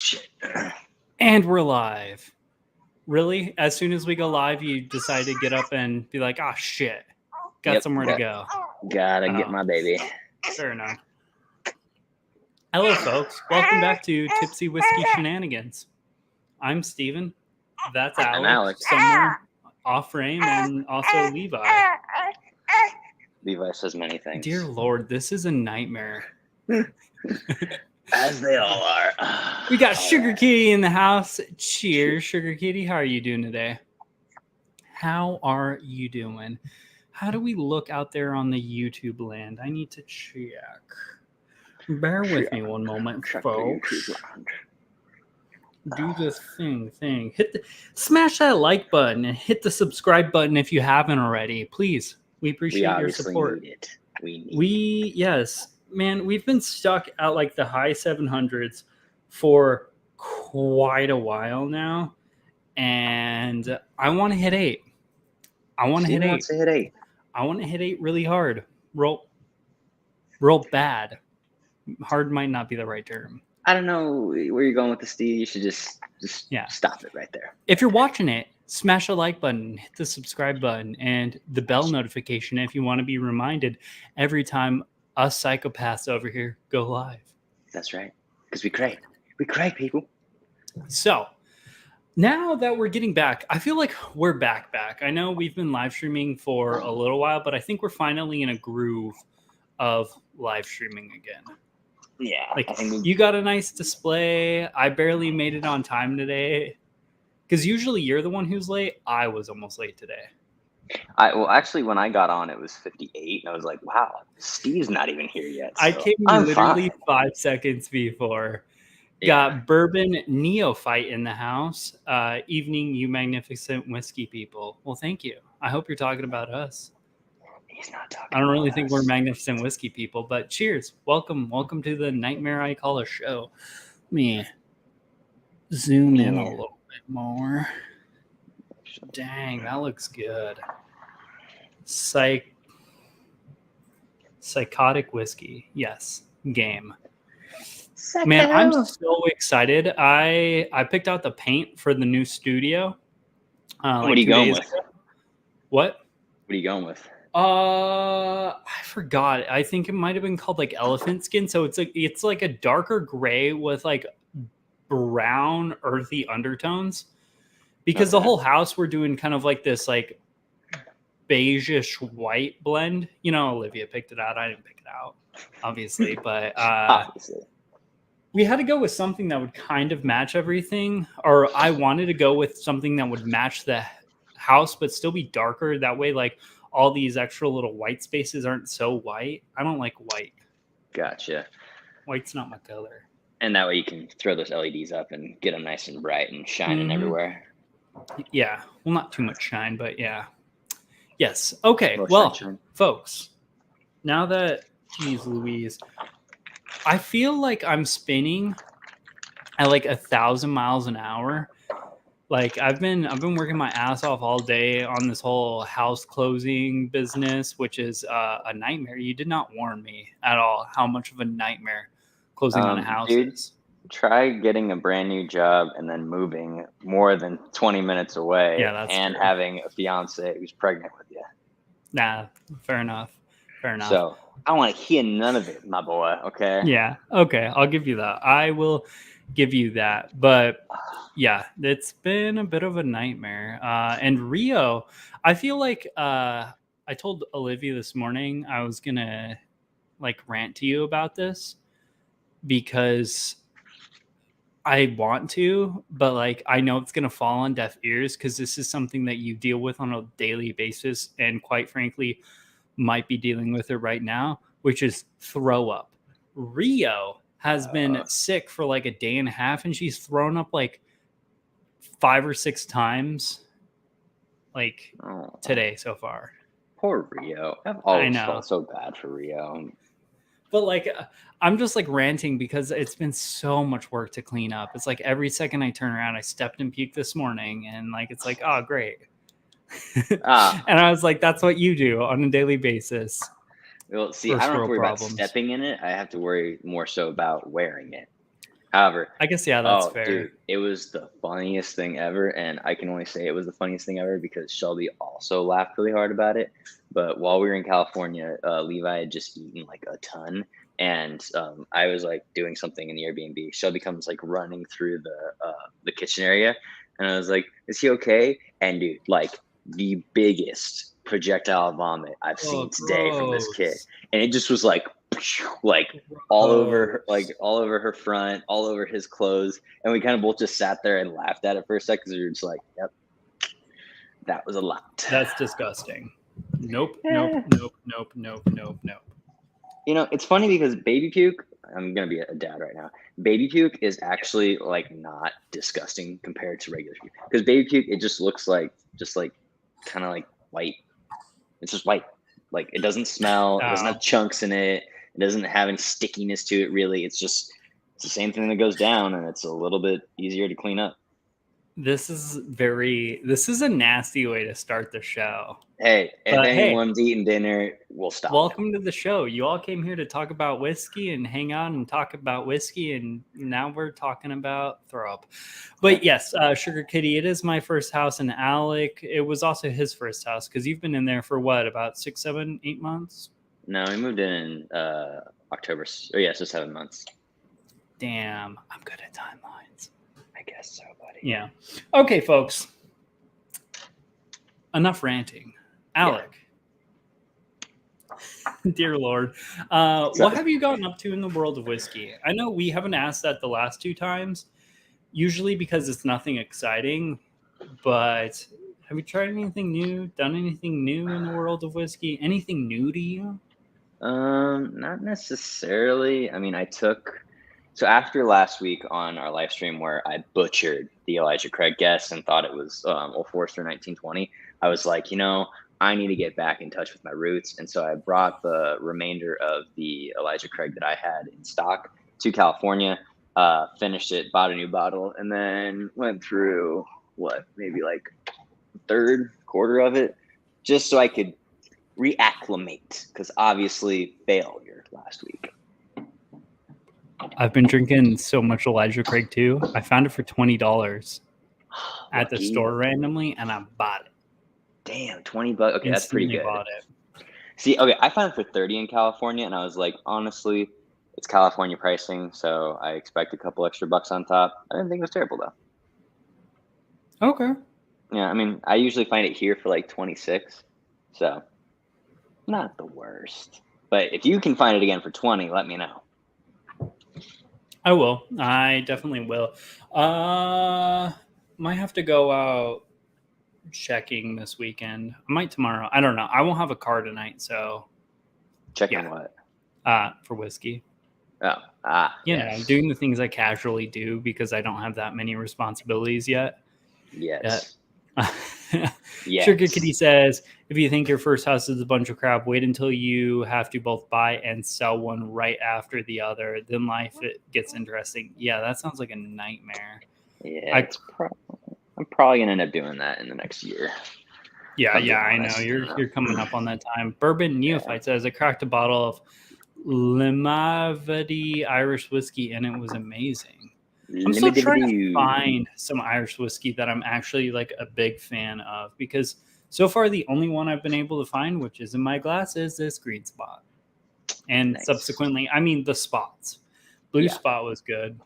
Shit. And we're live. Really? As soon as we go live, you decide to get up and be like, shit. Got somewhere to go. Gotta get my baby. Fair enough. Hello, folks. Welcome back to Tipsy Whiskey Shenanigans. I'm Steven. That's Alex. I'm Alex. Somewhere off frame, and also Levi. Levi says many things. Dear Lord, this is a nightmare. As they all are. We got Sugar Kitty in the house. Cheers, Sugar Kitty. How are you doing today? How are you doing? How do we look out there on the YouTube land? I need to check. Bear with me one moment, folks. Do this thing. Smash that like button and hit the subscribe button if you haven't already. Please. We appreciate your support. Need it. Yes. Man, we've been stuck at like the high 700s for quite a while now, and I want to hit 8. I want to hit 8. I want to hit 8 really hard. Roll bad. Hard might not be the right term. I don't know where you're going with this, Steve. You should just stop it right there. If you're watching it, smash the like button, hit the subscribe button, and the bell notification if you want to be reminded every time us psychopaths over here go live. That's right. Because we cray. We cray, people. So, now that we're getting back, I feel like we're back. I know we've been live streaming for a little while, but I think we're finally in a groove of live streaming again. Yeah. Like, you got a nice display. I barely made it on time today. Because usually you're the one who's late. I was almost late today. Actually, when I got on, it was 58, and I was like, "Wow, Steve's not even here yet." So I came literally 5 seconds before. Yeah. Got Bourbon Neophyte in the house. Evening, you magnificent whiskey people. Well, thank you. I hope you're talking about us. He's not talking. I don't really think we're magnificent whiskey people, but cheers. Welcome to the Nightmare I Call a Show. Let me zoom in a little bit more. Dang, that looks good. Psychotic whiskey. Yes. Game. Man, I'm so excited. I picked out the paint for the new studio. What are you going with? What are you going with? I forgot. I think it might have been called like elephant skin. So it's like a darker gray with like brown earthy undertones. Because the whole house, we're doing kind of like this like beige-ish white blend. You know, Olivia picked it out. I didn't pick it out, obviously. But we had to go with something that would kind of match everything. Or I wanted to go with something that would match the house, but still be darker. That way, like, all these extra little white spaces aren't so white. I don't like white. Gotcha. White's not my color. And that way you can throw those LEDs up and get them nice and bright and shining everywhere. Yeah. Well, not too much shine, but yeah. Yes. Okay. Well, folks, now that, geez Louise, I feel like I'm spinning at like 1,000 miles an hour. Like I've been working my ass off all day on this whole house closing business, which is a nightmare. You did not warn me at all how much of a nightmare closing on a house is. Try getting a brand new job and then moving more than 20 minutes away and true. Having a fiance who's pregnant with you. Nah, fair enough. So I want to hear none of it, my boy. Okay. Yeah. Okay. I'll give you that. I will give you that. But yeah, it's been a bit of a nightmare. And Rio, I feel like I told Olivia this morning I was going to like rant to you about this because I want to, but like I know it's going to fall on deaf ears because this is something that you deal with on a daily basis and quite frankly might be dealing with it right now, which is throw up. Rio has been sick for like a day and a half and she's thrown up like 5 or 6 times like today so far. Poor Rio. I've always felt so bad for Rio. But like, I'm just like ranting because it's been so much work to clean up. It's like every second I turn around, I stepped and puked this morning and like, it's like, oh, great. And I was like, that's what you do on a daily basis. Well, see, I don't have to worry about stepping in it. I have to worry more so about wearing it. However, I guess, yeah, that's fair. Dude, it was the funniest thing ever, and I can only say it was the funniest thing ever because Shelby also laughed really hard about it. But while we were in California, Levi had just eaten like a ton, and I was like doing something in the Airbnb. Shelby comes like running through the kitchen area, and I was like, "Is he okay?" And dude, like the biggest projectile vomit I've seen today from this kid, and it just was like all over her front, all over his clothes, and we kind of both just sat there and laughed at it for a second because we were just like, "Yep, that was a lot." That's disgusting. Nope. You know, it's funny because baby puke. I'm gonna be a dad right now. Baby puke is actually like not disgusting compared to regular puke because baby puke it just looks like kind of like white. It's just white. Like it doesn't smell. It doesn't have chunks in it. It doesn't have any stickiness to it, really. It's the same thing that goes down, and it's a little bit easier to clean up. This is a nasty way to start the show. Hey, if anyone's eating dinner, we'll stop. Welcome to the show. You all came here to talk about whiskey and hang on and talk about whiskey, and now we're talking about throw up. But yes, Sugar Kitty, it is my first house, and Alec, it was also his first house because you've been in there for what, about 6, 7, 8 months? No, we moved in October. Oh yeah, so 7 months. Damn, I'm good at timelines. I guess so, buddy. Yeah. Okay, folks. Enough ranting. Alec. Yeah. Dear Lord. What have you gotten up to in the world of whiskey? I know we haven't asked that the last 2 times, usually because it's nothing exciting, but have you tried anything new, done anything new in the world of whiskey? Anything new to you? Not necessarily. I mean, so after last week on our live stream where I butchered the Elijah Craig guess and thought it was Old Forester 1920, I was like, I need to get back in touch with my roots. And so I brought the remainder of the Elijah Craig that I had in stock to California, finished it, bought a new bottle, and then went through maybe like third quarter of it just so I could reacclimate because obviously failure last week. I've been drinking so much Elijah Craig too. I found it for $20 at the store randomly, and I bought it. Damn, $20. Okay, that's pretty good. Bought it. See, okay, I found it for $30 in California, and I was like, honestly, it's California pricing, so I expect a couple extra bucks on top. I didn't think it was terrible though. Okay. Yeah, I mean, I usually find it here for like 26, so not the worst. But if you can find it again for 20, let me know. I will. I definitely will. Might have to go out checking this weekend. I might tomorrow. I don't know. I won't have a car tonight, so checking what? For whiskey. Oh, yes. Doing the things I casually do because I don't have that many responsibilities yet. Yes. Yes. Sugar Kitty says, if you think your first house is a bunch of crap, wait until you have to both buy and sell one right after the other. Then life gets interesting. Yeah, that sounds like a nightmare. Yeah, I'm probably gonna end up doing that in the next year. Yeah, I know. You're coming up on that time. Bourbon Neophyte says, I cracked a bottle of Limavady Irish whiskey and it was amazing. I'm still trying to find some Irish whiskey that I'm actually like a big fan of because so far the only one I've been able to find, which is in my glass, is this Green Spot. And subsequently, I mean the Spots. Blue Spot was good.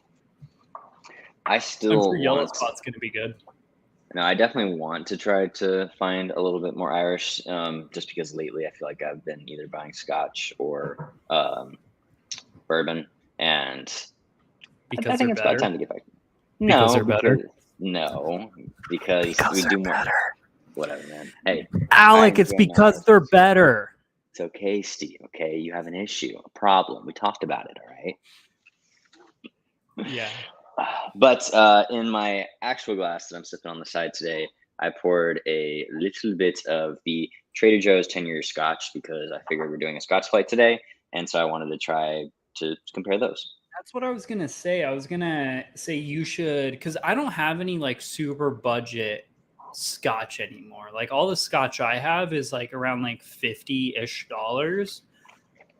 I'm sure Yellow Spot's going to be good. No, I definitely want to try to find a little bit more Irish, just because lately I feel like I've been either buying Scotch or bourbon, and because I think it's about time to get back. Because they're better. Because we do more. Better. Whatever, man. Hey, Alec, it's because they're better. It's okay, Steve. Okay, you have an issue, a problem. We talked about it. All right. Yeah. But in my actual glass that I'm sipping on the side today, I poured a little bit of the Trader Joe's 10-year Scotch because I figured we're doing a Scotch flight today, and so I wanted to try to compare those. That's what I was gonna say. I was gonna say you should, because I don't have any like super budget Scotch anymore. Like all the Scotch I have is like around like $50-ish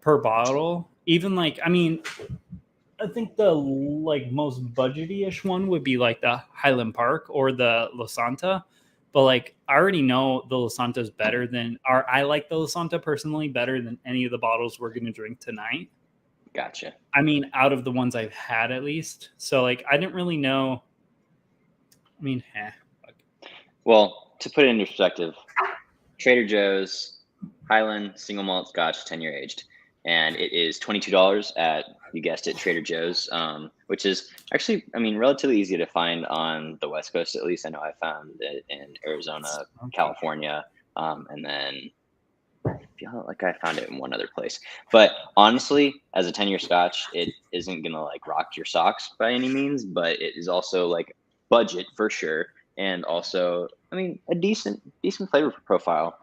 per bottle. Even like, I mean, I think the like most budgety-ish one would be like the Highland Park or the La Santa. But like I already know the La Santa is better than, or I like the La Santa personally better than any of the bottles we're gonna drink tonight. Gotcha. I mean, out of the ones I've had at least. So like I didn't really know. I mean, Well, to put it into perspective, Trader Joe's Highland single malt Scotch, 10-year aged, and it is $22 at, you guessed it, Trader Joe's, which is actually, I mean, relatively easy to find on the West Coast. At least I know I found it in Arizona, California, and then I feel like I found it in one other place. But honestly, as a 10-year Scotch, it isn't gonna like rock your socks by any means, but it is also like budget for sure, and also, I mean, a decent flavor profile.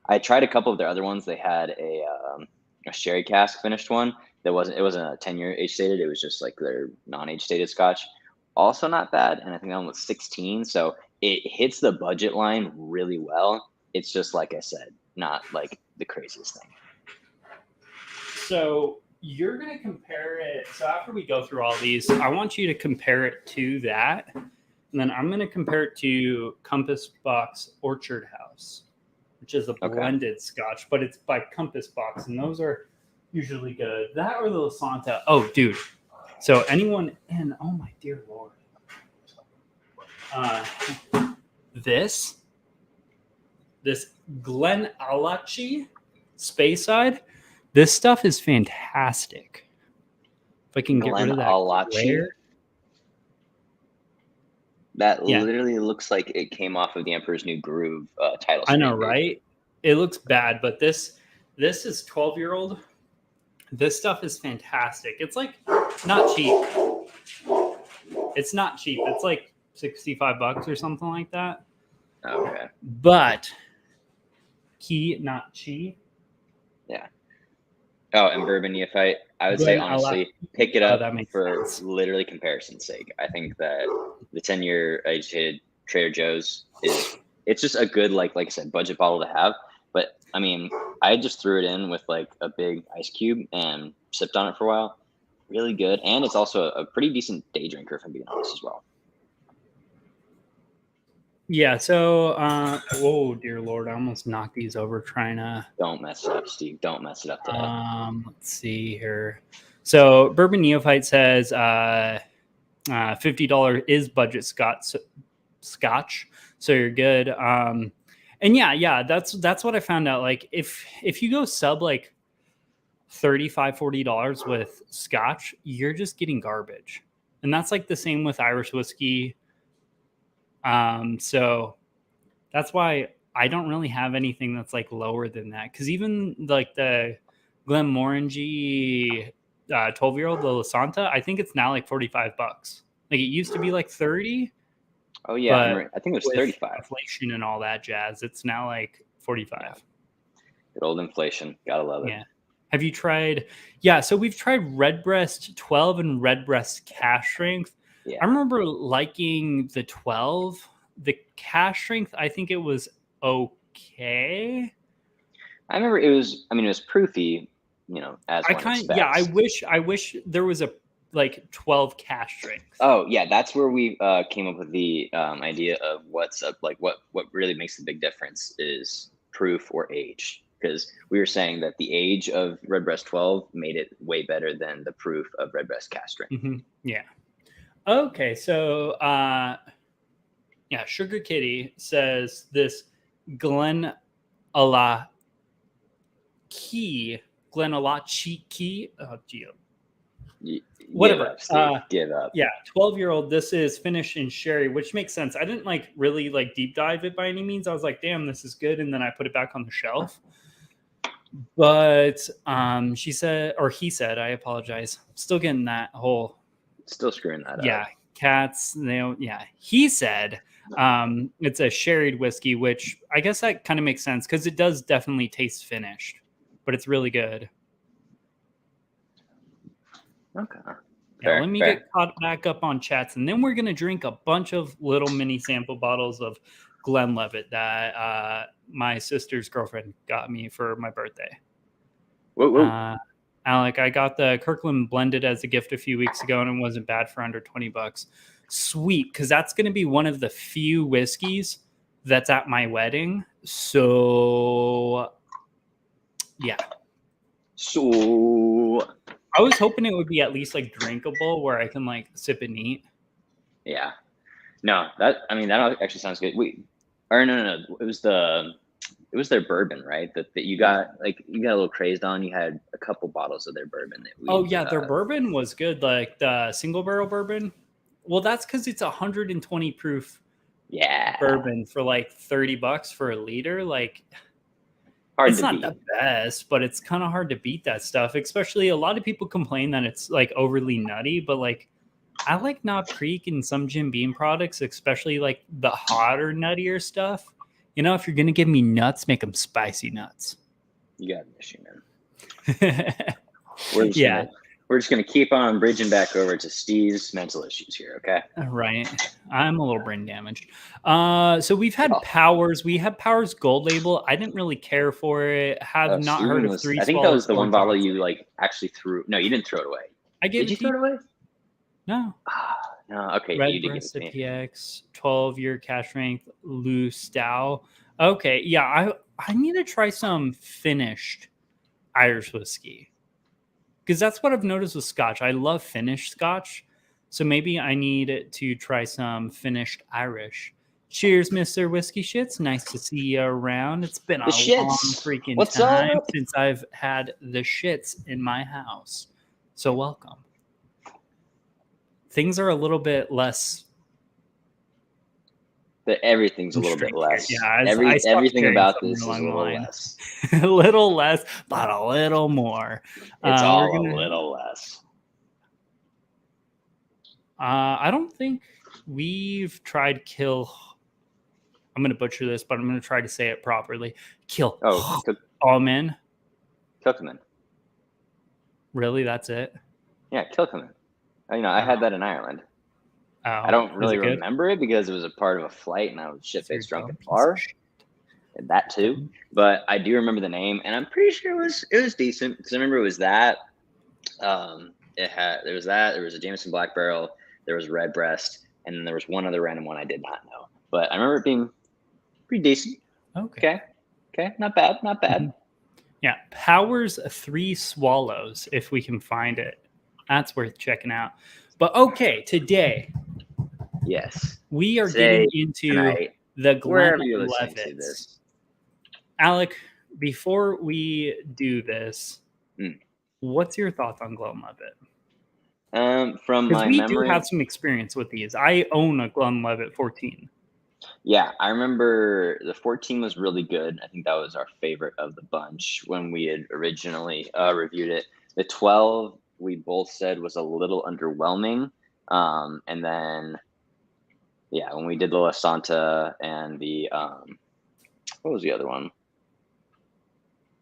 I tried a couple of their other ones. They had a sherry cask finished one that wasn't a 10-year age stated. It was just like their non-age stated Scotch. Also not bad, and I think that one was 16. So it hits the budget line really well. It's just like I said, not like the craziest thing. So you're going to compare it. So after we go through all these, I want you to compare it to that. And then I'm going to compare it to Compass Box Orchard House, which is a blended Scotch, but it's by Compass Box. And those are usually good. That or the La Santa. Oh, dude. So anyone in, oh my dear Lord. This Glenlivet Speyside, this stuff is fantastic. If I can get rid of that glare. That literally looks like it came off of the Emperor's New Groove title. I know, right? It looks bad, but this is 12-year-old. This stuff is fantastic. It's like not cheap. It's not cheap. It's like $65 or something like that. Okay. But key, not chi. Yeah. Oh, and Bourbon Neophyte. I would say honestly, pick it up for literally comparison's sake. I think that the 10-year aged Trader Joe's it's just a good like I said, budget bottle to have. But I mean, I just threw it in with like a big ice cube and sipped on it for a while. Really good, and it's also a pretty decent day drinker, if I'm being honest as well. Yeah, so oh dear Lord, I almost knocked these over trying to. Don't mess it up, Steve. Don't mess it up today. Let's see here. So Bourbon Neophyte says $50 is budget Scotch, so you're good. And yeah, that's what I found out. Like if you go sub like $35-$40 with Scotch, you're just getting garbage, and that's like the same with Irish whiskey. So that's why I don't really have anything that's like lower than that. Cause even like the Glenmorangie 12-year-old, the La Santa, I think it's now like $45. Like it used to be like 30. Oh yeah. I think it was 35. Inflation and all that jazz. It's now like 45. Yeah. Good old inflation. Gotta love it. Yeah. Have you tried? Yeah. So we've tried Redbreast 12 and Redbreast Cash Strength. Yeah. I remember liking the 12. The cash strength, I think it was okay. I remember it was proofy, as one expects. Yeah, I wish there was a like 12 cash strength. Oh yeah, that's where we came up with the idea of what's up, like what really makes the big difference is proof or age. Because we were saying that the age of Redbreast 12 made it way better than the proof of Redbreast cash strength. Mm-hmm. Yeah. Okay, so Sugar Kitty says this Glenalachi, oh geo. Whatever. Give up. Yeah, 12-year-old. This is finished in sherry, which makes sense. I didn't like really like deep dive it by any means. I was like, damn, this is good, and then I put it back on the shelf. But she said, or he said, I apologize. Still getting that whole. Still screwing that up. Yeah, cats. He said it's a sherried whiskey, which I guess that kind of makes sense because it does definitely taste finished, but it's really good. Okay. Let me get caught back up on chats, and then we're gonna drink a bunch of little mini sample bottles of Glenlivet that my sister's girlfriend got me for my birthday. Whoa. Alec, I got the Kirkland blended as a gift a few weeks ago, and it wasn't bad for under $20. Sweet, because that's going to be one of the few whiskeys that's at my wedding. So, yeah. So I was hoping it would be at least like drinkable, where I can like sip it neat. yeah, no, that actually sounds good. No. It was their bourbon, right? That you got a little crazed on. You had a couple bottles of their bourbon. Their bourbon was good, like the single barrel bourbon. Well, that's because it's 120 proof bourbon for like $30 for a liter. Like, it's not the best, but it's kind of hard to beat that stuff. Especially a lot of people complain that it's like overly nutty, but like I like Knob Creek and some Jim Beam products, especially like the hotter, nuttier stuff. You know, if you're gonna give me nuts, make them spicy nuts. You got an issue, man. We're just gonna keep on bridging back over to Steve's mental issues here, okay? Right. I'm a little brain damaged. So we've had Powers. We have Powers Gold Label. I didn't really care for it. Have not heard of Three. I think that was the one bottle you like actually threw. No, you didn't throw it away. Did you throw it away? No. No. Okay. Red you did Breast PX, 12-year cash strength, loose Stow. Okay. Yeah. I need to try some finished Irish whiskey, because that's what I've noticed with Scotch. I love finished Scotch. So maybe I need to try some finished Irish. Cheers, Mr. Whiskey Shits. Nice to see you around. It's been a long freaking time since I've had the shits in my house. So welcome. Things are a little bit less. Everything's a little bit less. Yeah, everything about this is a little less. A little less, but a little more. It's all a little less. I don't think we've tried Kill. I'm going to butcher this, but I'm going to try to say it properly. Kill. Alman. Kilkerman. Really? That's it? Yeah, Kilkerman. I had that in Ireland. Oh, I don't really remember it because it was a part of a flight and I was shit-faced drunk at the bar. That too. But I do remember the name, and I'm pretty sure it was decent, because I remember it was that. There was a Jameson Black Barrel, there was Red Breast, and then there was one other random one I did not know. But I remember it being pretty decent. Okay. Not bad. Yeah. Powers 3 Swallows, if we can find it. That's worth checking out. But okay, today. Yes. We are getting into the Glenlivet. Alec, before we do this, what's your thoughts on Glenlivet? From my memory, we do have some experience with these. I own a Glenlivet 14. Yeah, I remember the 14 was really good. I think that was our favorite of the bunch when we had originally reviewed it. The 12 we both said was a little underwhelming. And then, when we did the La Santa and the what was the other one?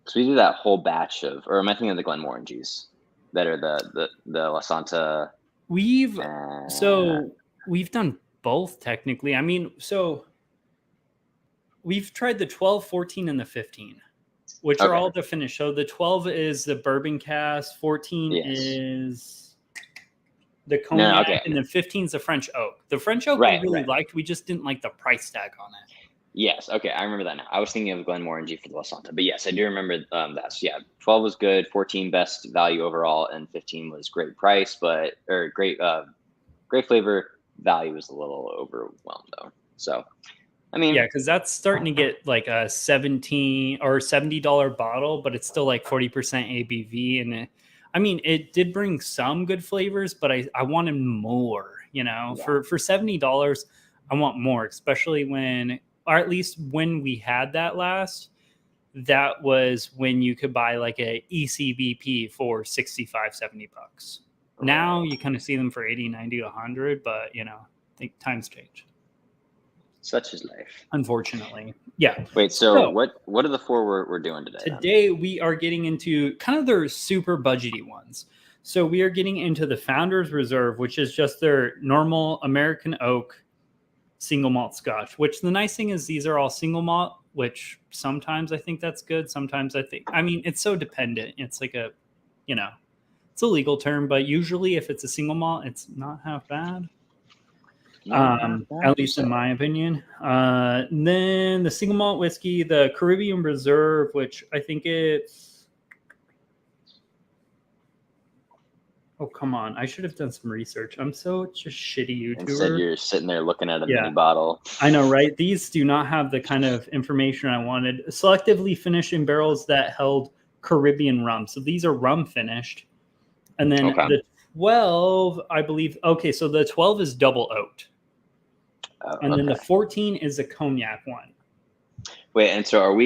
So we did that whole batch or am I thinking of the Glenmorangies that are the La Santa? We've done both technically. I mean, so we've tried the 12, 14, and the 15, which are all the finish. So the 12 is the bourbon cask, 14 is the cognac, and then 15 is the French oak. The French oak we really liked. We just didn't like the price tag on it. Yes. Okay. I remember that now. I was thinking of Glenmorangie for the La Santa, but yes, I do remember that. So 12 was good, 14 best value overall, and 15 was great price, great flavor. Value was a little overwhelmed though. So, I mean, because that's starting to get like a $17 or $70 bottle, but it's still like 40% ABV, and it did bring some good flavors, but I wanted more. For $70, I want more, especially or at least when we had that last, that was when you could buy like a ECBP for $65, $70. Now you kind of see them for 80, 90, 100, but I think times change. Such is life. Unfortunately. Yeah. Wait, so what are the 4 we're doing today? Today we are getting into kind of their super budgety ones. So we are getting into the Founders Reserve, which is just their normal American oak single malt Scotch, which the nice thing is these are all single malt, which sometimes I think that's good. Sometimes it's so dependent. It's like it's a legal term, but usually if it's a single malt, it's not half bad. At least in my opinion. Then the single malt whiskey, the Caribbean Reserve, which I think it's. Oh, come on. I should have done some research. I'm such a shitty YouTuber. Instead, you're sitting there looking at a mini bottle. I know, right? These do not have the kind of information I wanted. Selectively finished in barrels that held Caribbean rum. So these are rum finished. And then the 12, I believe. Okay, so the 12 is double oaked. And then the 14 is a cognac one. Wait, and so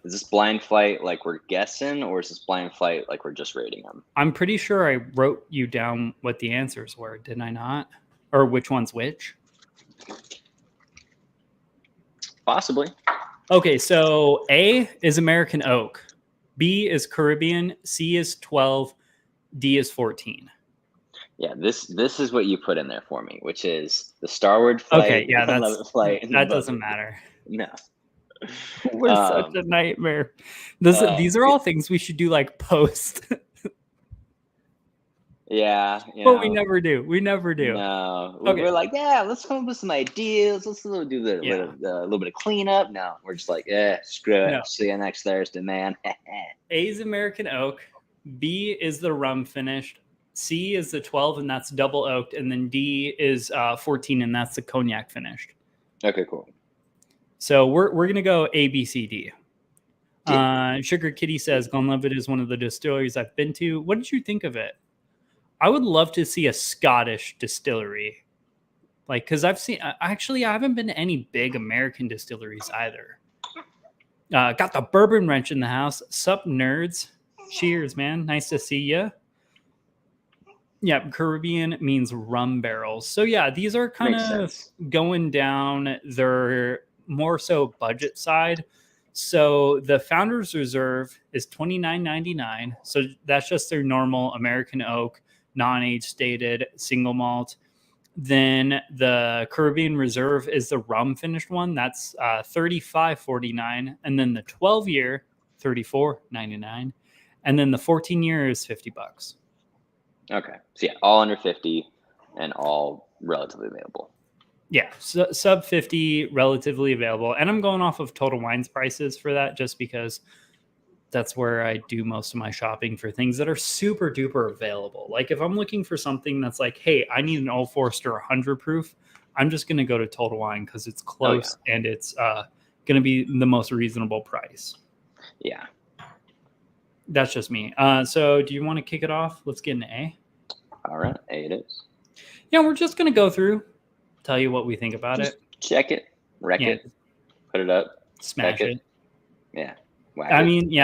is this blind flight like we're guessing, or is this blind flight like we're just rating them? I'm pretty sure I wrote you down what the answers were, didn't I not? Or which one's which? Possibly. Okay, so A is American oak, B is Caribbean, C is 12, D is 14. Yeah, this is what you put in there for me, which is the Starward flight. Okay, yeah, that doesn't matter. No. We're such a nightmare. These are all things we should do like post. Yeah. But we never do. No. We're like, yeah, let's come up with some ideas. Let's do a little bit of cleanup. No, we're just like, screw it. No. See you next Thursday, man. A is American oak. B is the rum finished. C is the 12, and that's double oaked. And then D is 14, and that's the cognac finished. Okay, cool. So we're going to go A, B, C, D. Sugar Kitty says, Glenlivet is one of the distilleries I've been to. What did you think of it? I would love to see a Scottish distillery. Like, because I haven't been to any big American distilleries either. Got the Bourbon Wrench in the house. Sup, nerds? Cheers, man. Nice to see you. Yeah, Caribbean means rum barrels. So yeah, these are kind of going down. They're more so budget side. So the Founder's Reserve is $29.99. So that's just their normal American oak, non-age stated single malt. Then the Caribbean Reserve is the rum finished one. That's $35.49. And then the 12-year, $34.99. And then the 14-year is $50. Okay. So yeah, all under 50 and all relatively available. Yeah, sub 50, relatively available. And I'm going off of Total Wine's prices for that just because that's where I do most of my shopping for things that are super duper available. Like if I'm looking for something that's like, hey, I need an Old Forester 100 proof, I'm just going to go to Total Wine because it's close and it's going to be the most reasonable price. Yeah. That's just me. So do you want to kick it off? Let's get an A. All right. A it is. Yeah, we're just going to go through, tell you what we think about it. Check it, wreck it, put it up, smash it. Yeah.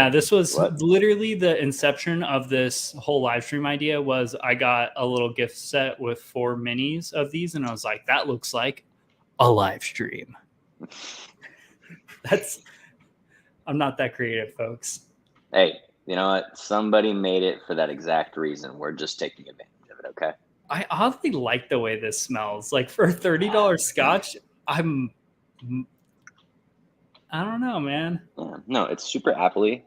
This was literally the inception of this whole live stream idea was I got a little gift set with 4 minis of these and I was like, that looks like a live stream. I'm not that creative, folks. Hey, you know what? Somebody made it for that exact reason. We're just taking advantage of it, okay? I oddly like the way this smells. Like for $30 scotch, I don't know, man. Yeah, no, it's super appley.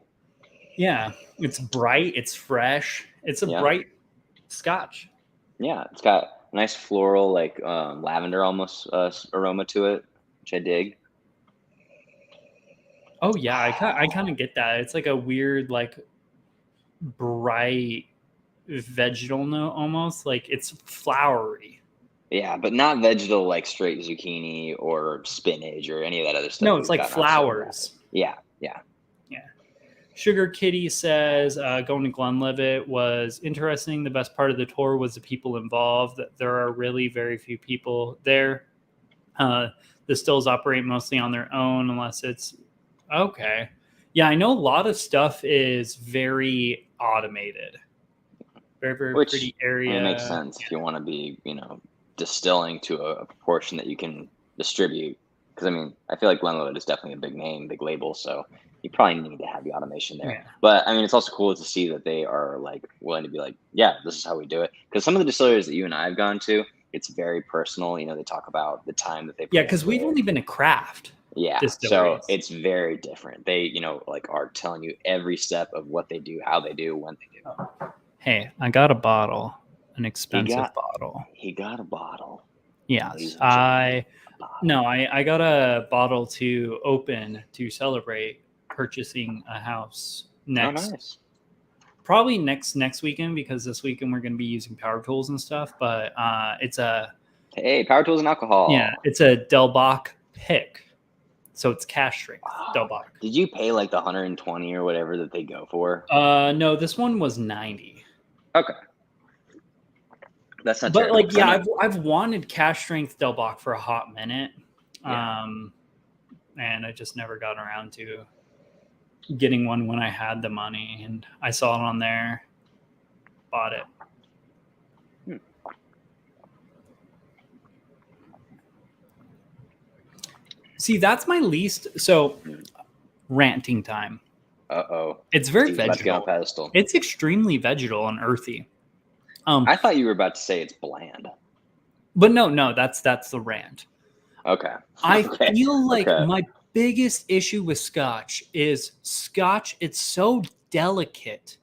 Yeah, it's bright. It's fresh. It's a bright scotch. Yeah, it's got a nice floral, like lavender almost aroma to it, which I dig. Oh yeah, I kind of get that. It's like a weird, like bright vegetal note almost. Like it's flowery. Yeah, but not vegetal like straight zucchini or spinach or any of that other stuff. No, it's like flowers. Yeah. Sugar Kitty says going to Glenlivet was interesting. The best part of the tour was the people involved. There are really very few people there. The stills operate mostly on their own unless it's okay. Yeah, I know a lot of stuff is very automated. Very, very pretty area. It makes sense if you want to be, distilling to a proportion that you can distribute. Because, I feel like Glenlivet is definitely a big name, big label, so you probably need to have the automation there. Yeah. But, it's also cool to see that they are, willing to be like, yeah, this is how we do it. Because some of the distilleries that you and I have gone to, it's very personal. They talk about the time that they put because we've only been a craft. Yeah, so distilleries. it's very different. They, like, are telling you every step of what they do, how they do, when they do. Hey, I got a bottle, an He expensive got bottle. he got a bottle, Yes, ladies and gentlemen, a bottle. no, I got a bottle to open to celebrate purchasing a house Oh, next, nice. probably next weekend, because this weekend we're going to be using power tools and stuff. But Hey, power tools and alcohol. it's a Delbach pick, so it's cash strength Wow. Delbach. Did you pay like the 120 or whatever that they go for? No, this one was 90. Okay, that's not But terrible. like, Because I yeah, know, I've wanted cash strength Delbach for a hot minute, yeah. and I just never got around to getting one when I had the money, and I saw it on there, bought it. Hmm. See, that's my least. So, ranting time. Uh-oh. It's very Steve's about to get on vegetal. pedestal. It's extremely vegetal and earthy. I thought you were about to say it's bland. But no, that's the rant. Okay. I Okay. feel like Okay. my biggest issue with Scotch is Scotch. It's so delicate.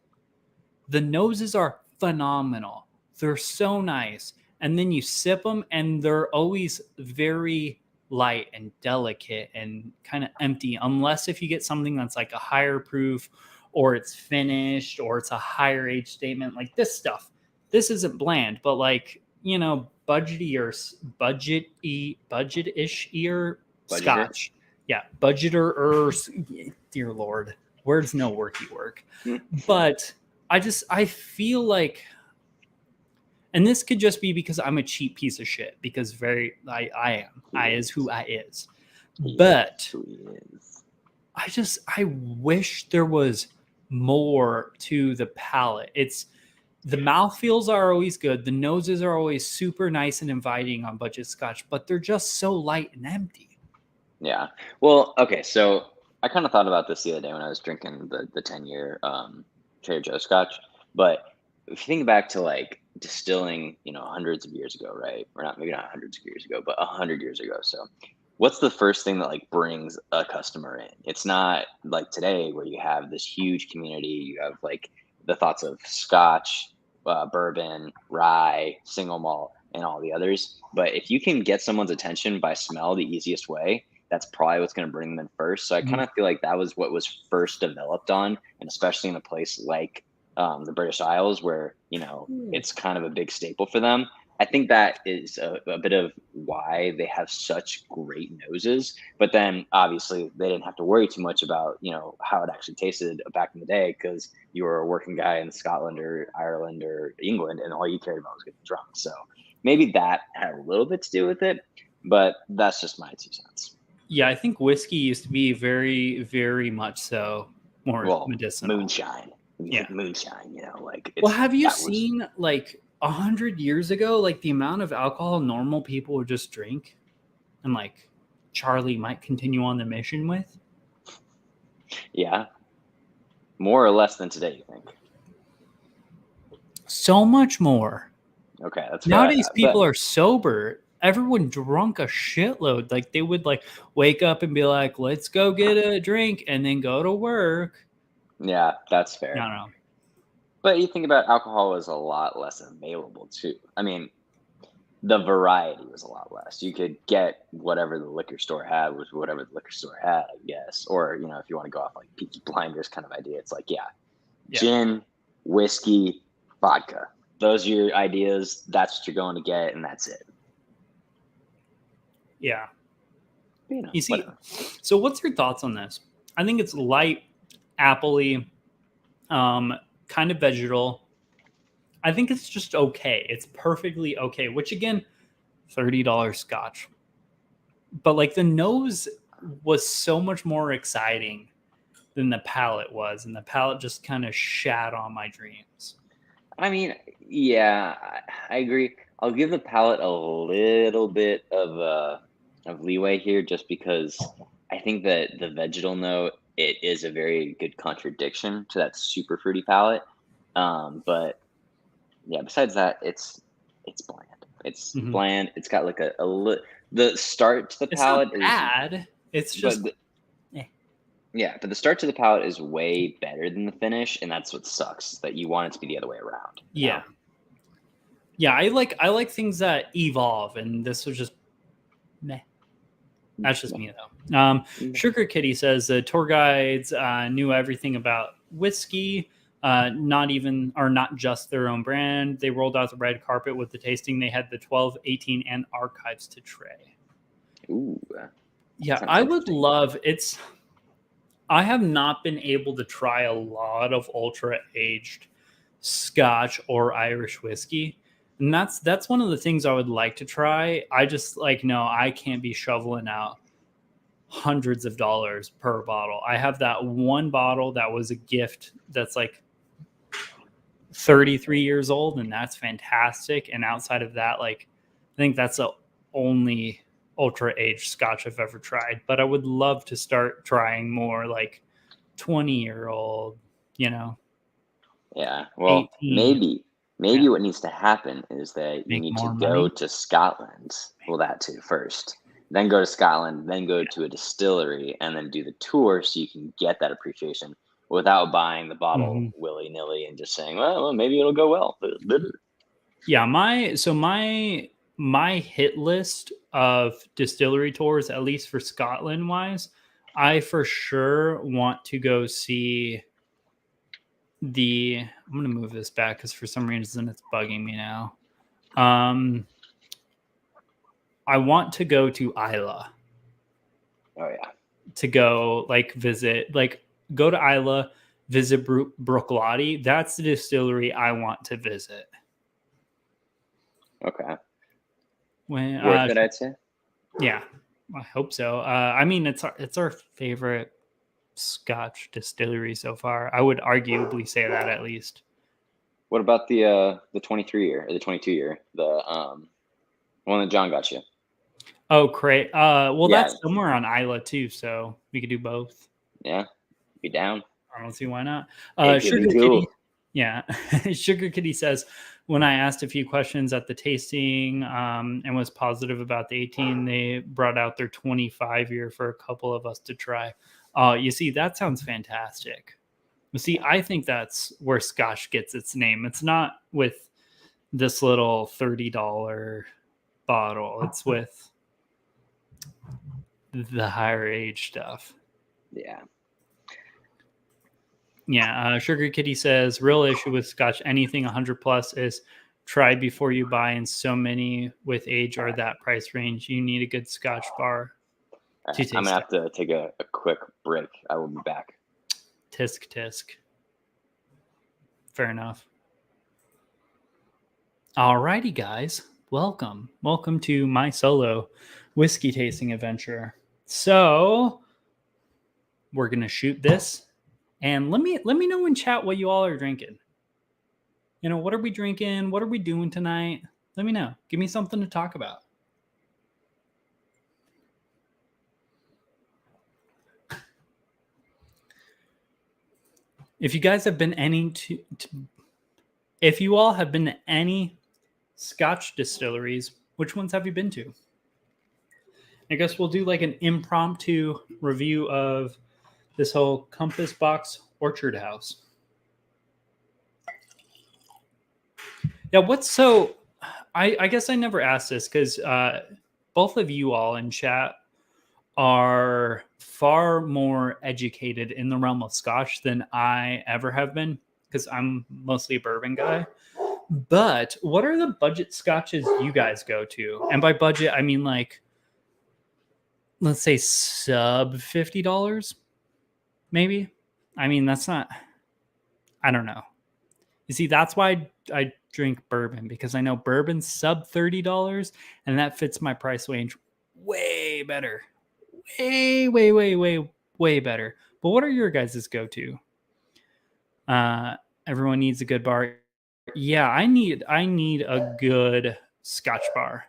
The noses are phenomenal. They're so nice. And then you sip them and they're always very light and delicate and kind of empty, unless if you get something that's like a higher proof or it's finished or it's a higher age statement, like this stuff. This isn't bland, but like, budget-ish ear Budgeter. Scotch. Yeah, budgeter, dear Lord, words no worky work. Hmm. But I feel like, and this could just be because I'm a cheap piece of shit, because I am. I is who I is. But Who he is. I wish there was more to the palate. It's the mouthfeels are always good. The noses are always super nice and inviting on budget Scotch, but they're just so light and empty. Yeah. Well, okay. So I kind of thought about this the other day when I was drinking the 10-year Trader Joe's Scotch. But if you think back to like distilling, hundreds of years ago, right? Or not, maybe not hundreds of years ago, but 100 years ago. So what's the first thing that like brings a customer in? It's not like today where you have this huge community. You have like the thoughts of Scotch, bourbon, rye, single malt, and all the others. But if you can get someone's attention by smell the easiest way, that's probably what's going to bring them in first. So I kind Mhm. of feel like that was what was first developed on, and especially in a place like the British Isles, where it's kind of a big staple for them. I think that is a bit of why they have such great noses. But then obviously they didn't have to worry too much about how it actually tasted back in the day, because you were a working guy in Scotland or Ireland or England, and all you cared about was getting drunk. So maybe that had a little bit to do with it, but that's just my 2 cents. Yeah, I think whiskey used to be very, very much so more Well, medicinal. moonshine. When you Yeah. think moonshine, like Well, it's have you that was seen like 100 years ago, like the amount of alcohol normal people would just drink, and like Charlie might continue on the mission with? yeah, more or less than today, you think? So much more. Okay, that's fair. Nowadays, people are sober. Everyone drunk a shitload. Like they would like wake up and be like, "Let's go get a drink," and then go to work. Yeah, that's I fair. don't know. But you think about alcohol was a lot less available too. I mean, the variety was a lot less. You could get whatever the liquor store had was whatever the liquor store had, I guess. Or, if you want to go off like Peaky Blinders kind of idea, it's like, yeah, Yeah, gin, whiskey, vodka. Those are your ideas. That's what you're going to get, and that's it. yeah. You see, Whatever. so what's your thoughts on this? I think it's light, appley, kind of vegetal. I think it's just okay. It's perfectly okay. Which again, $30 Scotch, but like the nose was so much more exciting than the palate was, and the palate just kind of shat on my dreams. I mean, yeah, I agree. I'll give the palate a little bit of leeway here, just because I think that the vegetal note, it is a very good contradiction to that super fruity palate. But yeah, besides that, it's bland. It's Mhm. bland. It's got like the start to the It's not palate is bad. It's just yeah, but the start to the palate is way better than the finish, and that's what sucks. That you want it to be the other way around. Yeah. Yeah, I like things that evolve, and this was just meh. That's just me though. Sugar Kitty says the tour guides knew everything about whiskey, not just their own brand. They rolled out the red carpet with the tasting. They had the 12, 18, and archives to tray. Ooh. Yeah, I would love it's. I have not been able to try a lot of ultra aged Scotch or Irish whiskey. And that's one of the things I would like to try. I just no, I can't be shoveling out hundreds of dollars per bottle. I have that one bottle that was a gift that's 33 years old, and that's fantastic. And outside of that, I think that's the only ultra aged Scotch I've ever tried. But I would love to start trying more 20-year-old, Yeah. Well, 18. maybe what needs to happen is that you need to go to Scotland. Well, that too first. Then go to Scotland, then go to a distillery, and then do the tour so you can get that appreciation without buying the bottle willy-nilly and just saying, well, maybe it'll go well. Yeah, my hit list of distillery tours, at least for Scotland wise, I for sure want to go see I'm going to move this back because for some reason it's bugging me now. I want to go to Islay. Oh yeah. To go visit, go to Islay, visit Bruichladdich. That's the distillery I want to visit. Okay. Worth it, I'd say. Yeah, I hope so. I mean, it's our favorite Scotch distillery so far. I would arguably say that at least. What about the 23 year or the 22 year, the one that John got you? Oh, great. Well, that's somewhere on Islay too, so we could do both. Yeah, be down. I don't see why not. Sugar Kitty. Yeah, Sugar Kitty says, when I asked a few questions at the tasting and was positive about the 18, they brought out their 25 year for a couple of us to try. You see, that sounds fantastic. You see, I think that's where Scotch gets its name. It's not with this little $30 bottle. It's with the higher age stuff. Yeah. Yeah. Sugar Kitty says, real issue with Scotch, anything 100 plus is try before you buy, and so many with age are that price range. You need a good Scotch bar. Right, I'm going to have to take a quick break. I will be back. Tisk, tisk. Fair enough. Alrighty, guys. Welcome to my solo whiskey tasting adventure. So we're gonna shoot this, and let me know in chat what you all are drinking. What are we drinking? What are we doing tonight? Let me know. Give me something to talk about. If you guys have been if you all have been to any Scotch distilleries, which ones have you been to? I guess we'll do an impromptu review of this whole Compass Box Orchard House. Yeah, I guess I never asked this because both of you all in chat are far more educated in the realm of Scotch than I ever have been, because I'm mostly a bourbon guy. But what are the budget Scotches you guys go to? And by budget, I mean let's say sub $50, maybe. I mean, that's not, I don't know. You see, that's why I drink bourbon, because I know bourbon's sub $30, and that fits my price range way better. Way better. But what are your guys' go-to? Everyone needs a good bar. Yeah, I need a good Scotch bar.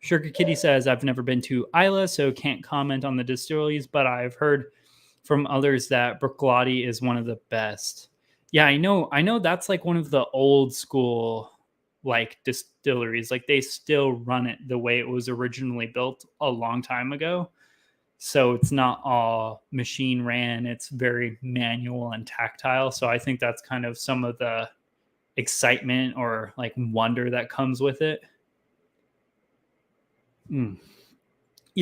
Sugar Kitty says, I've never been to Islay, so can't comment on the distilleries, but I've heard from others that Bruichladdich is one of the best. Yeah, I know that's one of the old school distilleries. They still run it the way it was originally built a long time ago. So it's not all machine ran, it's very manual and tactile. So I think that's kind of some of the excitement or like wonder that comes with it. You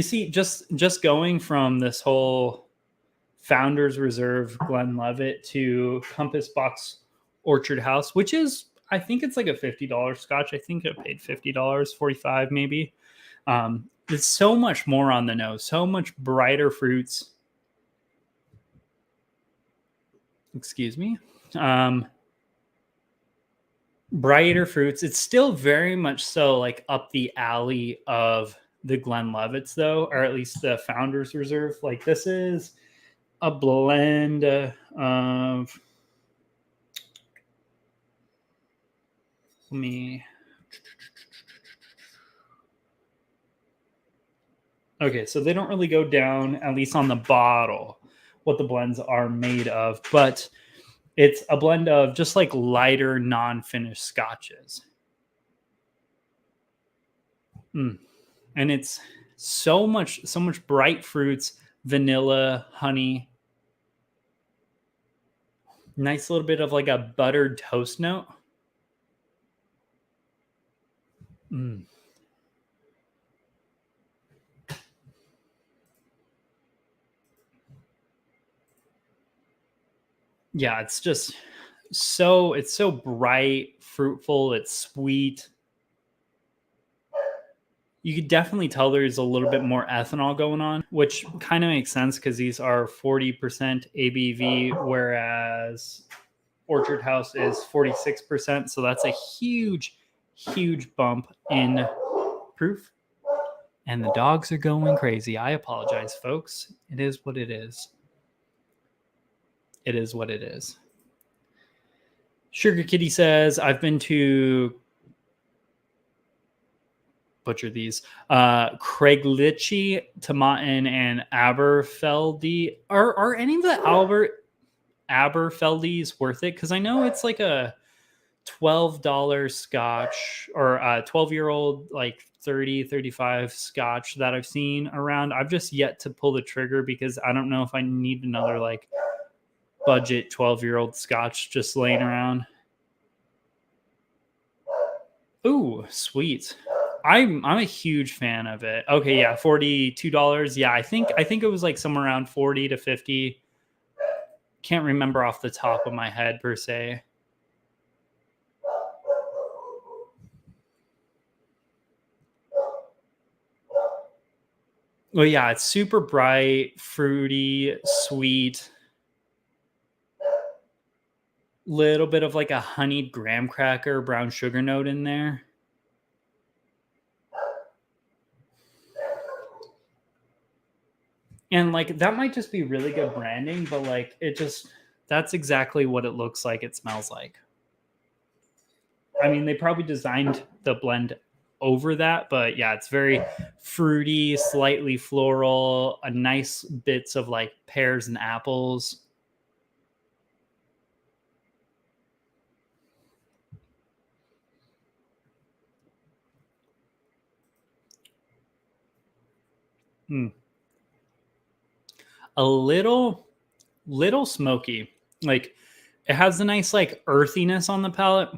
see, just going from this whole Founders Reserve Glenlivet to Compass Box Orchard House, which is, I think it's like a $50 scotch. I think I paid $50, 45 maybe. It's so much more on the nose, so much brighter fruits. Excuse me. Brighter fruits. It's still very much so like up the alley of the Glenlivets, though, or at least the Founders Reserve. Like this is a blend of. Let me. Okay, so they don't really go down, at least on the bottle, what the blends are made of, but it's a blend of just like lighter, non-finished scotches. And it's so much bright fruits, vanilla, honey, nice little bit of like a buttered toast note. Yeah, it's just it's so bright, fruitful, it's sweet. You could definitely tell there's a little bit more ethanol going on, which kind of makes sense because these are 40% ABV, whereas Orchard House is 46%. So that's a huge bump in proof. And the dogs are going crazy. I apologize, folks. It is what it is. It is what it is. Sugar Kitty says, I've been to butcher these. Craiglitchie, Tomatin, and Aberfeldy. Are any of the Aberfeldies worth it? Because I know it's like a $12 scotch or a 12-year-old, like 35 scotch that I've seen around. I've just yet to pull the trigger because I don't know if I need another like budget 12-year-old scotch just laying around. Ooh, sweet. I'm a huge fan of it. Okay, yeah, $42. Yeah, I think it was like somewhere around 40 to 50. Can't remember off the top of my head per se. Well, yeah, it's super bright, fruity, sweet. Little bit of like a honeyed graham cracker, brown sugar note in there. And like that might just be really good branding, but like that's exactly what it looks like, it smells like. I mean, they probably designed the blend over that, but yeah, it's very fruity, slightly floral, a nice bits of like pears and apples. A little smoky. Like it has a nice like earthiness on the palate,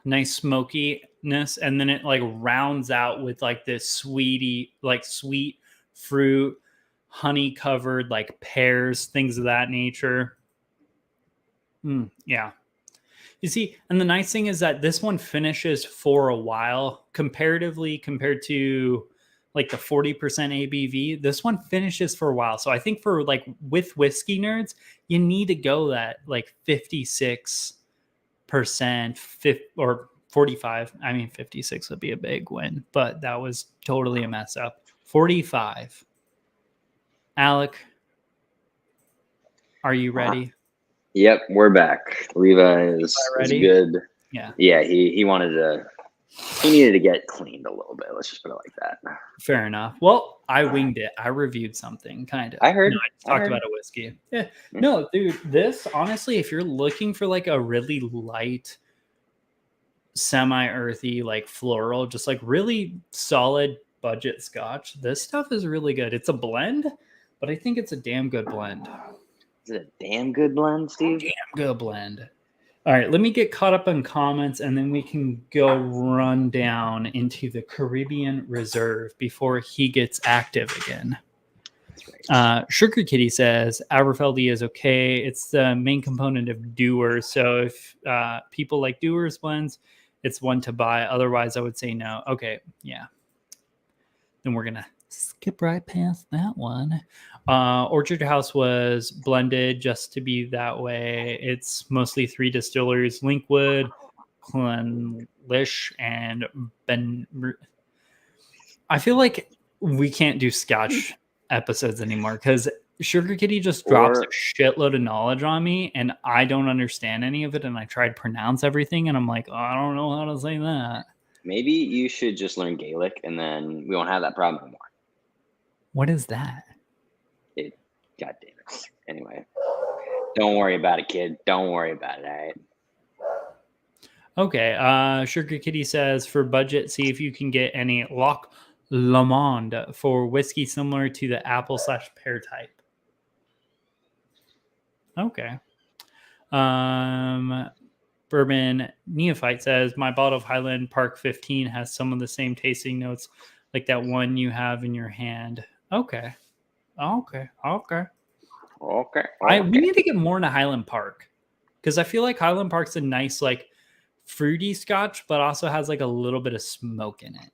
nice smokiness, and then it like rounds out with like this sweet fruit, honey covered like pears, things of that nature. Yeah. You see, and the nice thing is that this one finishes for a while comparatively compared to like the 40% ABV. This one finishes for a while. So I think for like with whiskey nerds, you need to go that like 56% or 45. I mean, 56 would be a big win, but that was totally a mess up. 45. Alec, are you ready? Yep, we're back. Levi is good. Yeah, he needed to get cleaned a little bit. Let's just put it like that. Fair enough. Well, I winged it. I reviewed something, kind of. I heard. No, I talked about a whiskey. Yeah. No, dude, this, honestly, if you're looking for like a really light, semi-earthy, like floral, just like really solid budget scotch. This stuff is really good. It's a blend, but I think it's a damn good blend. Is it a damn good blend, Steve? Damn good blend. All right, let me get caught up on comments, and then we can go run down into the Caribbean Reserve before he gets active again. That's right. Sugar Kitty says Aberfeldy is okay. It's the main component of Doers. So if people like Doers blends, it's one to buy. Otherwise, I would say no. Okay, yeah. Then we're gonna skip right past that one. Orchard House was blended just to be that way. It's mostly 3 distilleries: Linkwood, Glenlivet, and Ben. I feel like we can't do Scotch episodes anymore because Sugar Kitty just drops a shitload of knowledge on me and I don't understand any of it, and I try to pronounce everything and I'm like, oh, I don't know how to say that. Maybe you should just learn Gaelic and then we won't have that problem anymore. What is that? God damn it. Anyway, don't worry about it, kid. Don't worry about it, all right? Okay. Sugar Kitty says for budget, see if you can get any Loch Lomond for whiskey similar to the apple/pear type. Okay. Bourbon Neophyte says my bottle of Highland Park 15 has some of the same tasting notes like that one you have in your hand. Okay. We need to get more into Highland Park because I feel like Highland Park's a nice, like, fruity scotch, but also has like a little bit of smoke in it.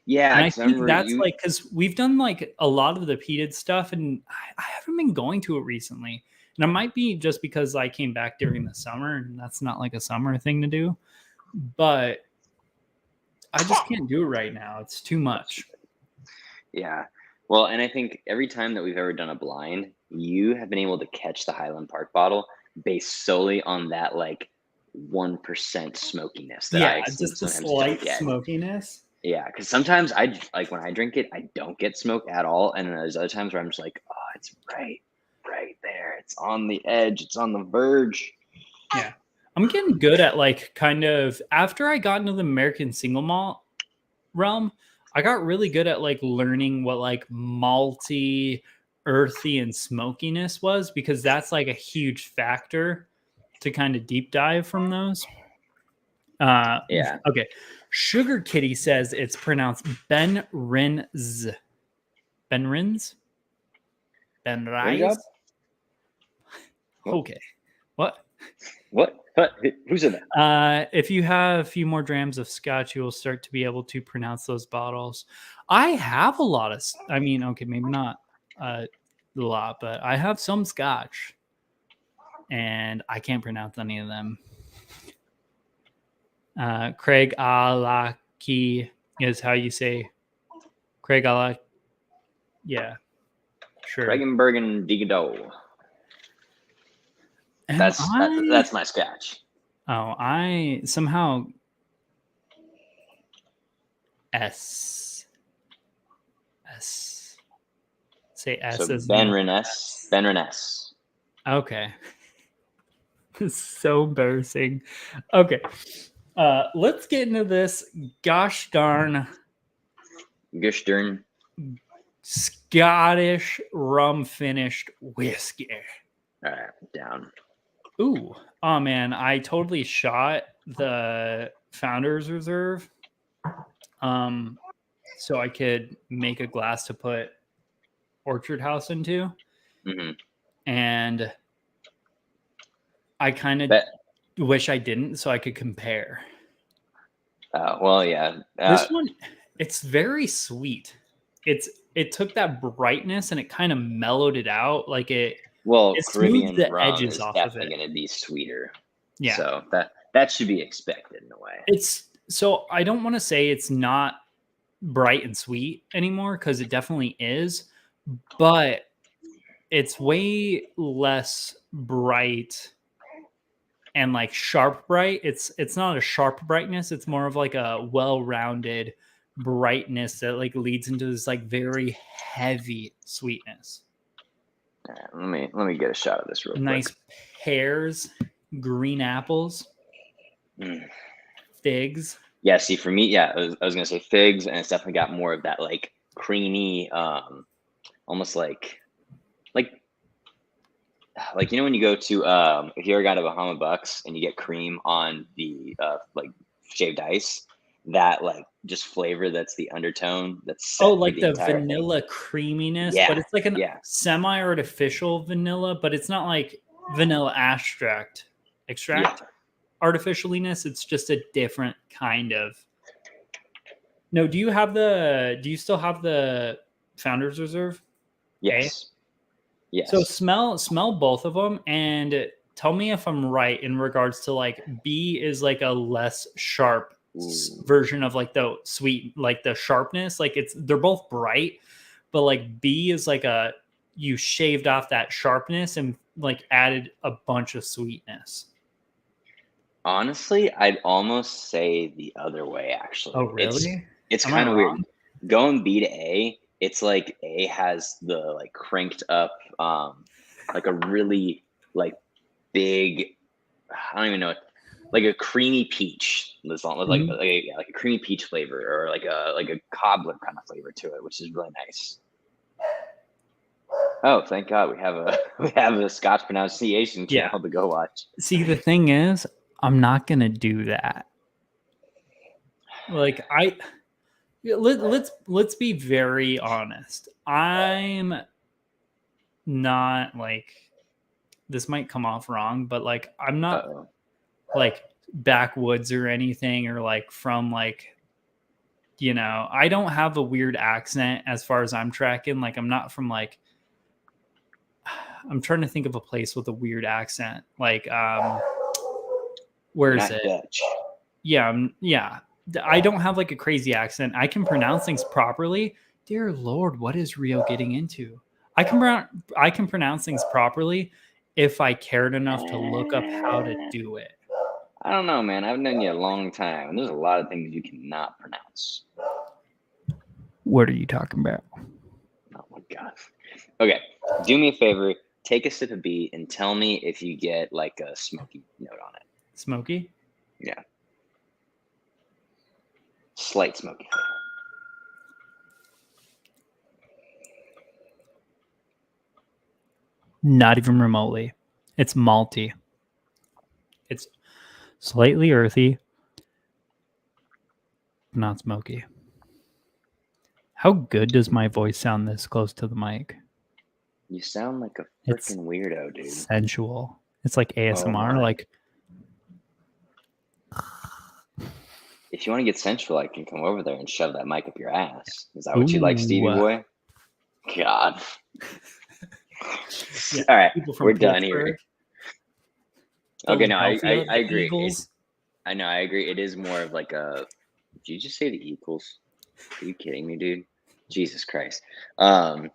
Yeah, and I think that's like because we've done like a lot of the peated stuff, and I haven't been going to it recently. And it might be just because I came back during the summer, and that's not like a summer thing to do. But I just can't do it right now. It's too much. Yeah. Well, and I think every time that we've ever done a blind, you have been able to catch the Highland Park bottle based solely on that like 1% smokiness that I just a slight smokiness. Yeah, because sometimes I like when I drink it, I don't get smoke at all, and then there's other times where I'm just like, oh, it's right there. It's on the edge. It's on the verge. Yeah, I'm getting good at like kind of after I got into the American single malt realm, I got really good at like learning what like malty, earthy, and smokiness was, because that's like a huge factor to kind of deep dive from those. Yeah. Okay. Sugar Kitty says it's pronounced Benrins. Benrins? Benrise? Okay. What? Who said that? If you have a few more drams of scotch, you will start to be able to pronounce those bottles. I have a lot of, I mean, okay, maybe not a lot, but I have some scotch and I can't pronounce any of them. Craig Alaki is how you say Craig Alaki. Yeah, sure. Craigenbergen Digado. That's my scotch. Oh, I somehow S say S so as Benrines. Okay. It's so embarrassing. Okay. Let's get into this gosh darn Scottish rum finished whiskey. All right, down. Ooh. Oh man, I totally shot the Founders Reserve. So I could make a glass to put Orchard House into. Mm-hmm. And I kind of wish I didn't, so I could compare. Well, yeah. This one, it's very sweet. It took that brightness and it kind of mellowed it out. Like it Caribbean the rum edges is off definitely of it. going to be sweeter. Yeah. So that should be expected in a way. So I don't want to say it's not bright and sweet anymore, because it definitely is, but it's way less bright and like sharp bright. It's not a sharp brightness. It's more of like a well-rounded brightness that like leads into this like very heavy sweetness. All right, let me get a shot of this real quick. Nice pears, green apples, figs. Yeah, see, for me, yeah, I was gonna say figs, and it's definitely got more of that like creamy, almost like you know when you go to if you ever got to Bahama Bucks and you get cream on the like shaved ice, that like just flavor that's the undertone that's Oh, set through like the the entire thing. vanilla creaminess, but Yeah, it's like an yeah, semi-artificial vanilla, but it's not like vanilla yeah. extract artificialiness. It's just a different kind of. No, do you still have the Founders Reserve? A? Yes, So yes. smell both of them and tell me if I'm right in regards to like B is like a less sharp Ooh. version of like the sweet like the sharpness. Like they're both bright, but like B is like a you shaved off that sharpness and like added a bunch of sweetness. Honestly, I'd almost say the other way, Oh actually. really? It's Am I kind of weird. wrong? Going B to A, it's like A has the like cranked up, like a really like big, I don't even know, like a creamy peach. This Mhm. yeah, like a creamy peach flavor or like a cobbler kind of flavor to it, which is really nice. Oh, thank God we have a we have a Scotch pronunciation Yeah. channel to go watch. See, the thing is, I'm not gonna do that. Like let's be very honest. I'm not like this might come off wrong, but like I'm not Uh-oh. like backwoods or anything or like from like I don't have a weird accent as far as I'm tracking. Like I'm not from like I'm trying to think of a place with a weird accent. Like where You're is not it? Dutch. Yeah, yeah. I don't have like a crazy accent. I can pronounce things properly. Dear Lord, what is Rio getting into? I can pronounce things properly if I cared enough to look up how to Eh, do it. I don't know, man. I've known you a long time, and there's a lot of things you cannot pronounce. What are you talking about? Oh my God. Okay, do me a favor. Take a sip of beer and tell me if you get like a smoky note on it. Smoky? Yeah, slight smoky flavor. Not even remotely. It's malty. It's slightly earthy, not smoky. How good does my voice sound this close to the mic? You sound like a It's freaking weirdo, dude. sensual. It's like Oh ASMR. my. Like, If you want to get sensual, I can come over there and shove that mic up your ass. Is that what you like, Stevie ooh. boy? God. Yeah, All right, people from we're done here. Pittsburgh, Okay, no, Philadelphia, I the agree. Eagles. I know, I agree. It is more of like a. Did you just say the Eagles? Are you kidding me, dude? Jesus Christ. It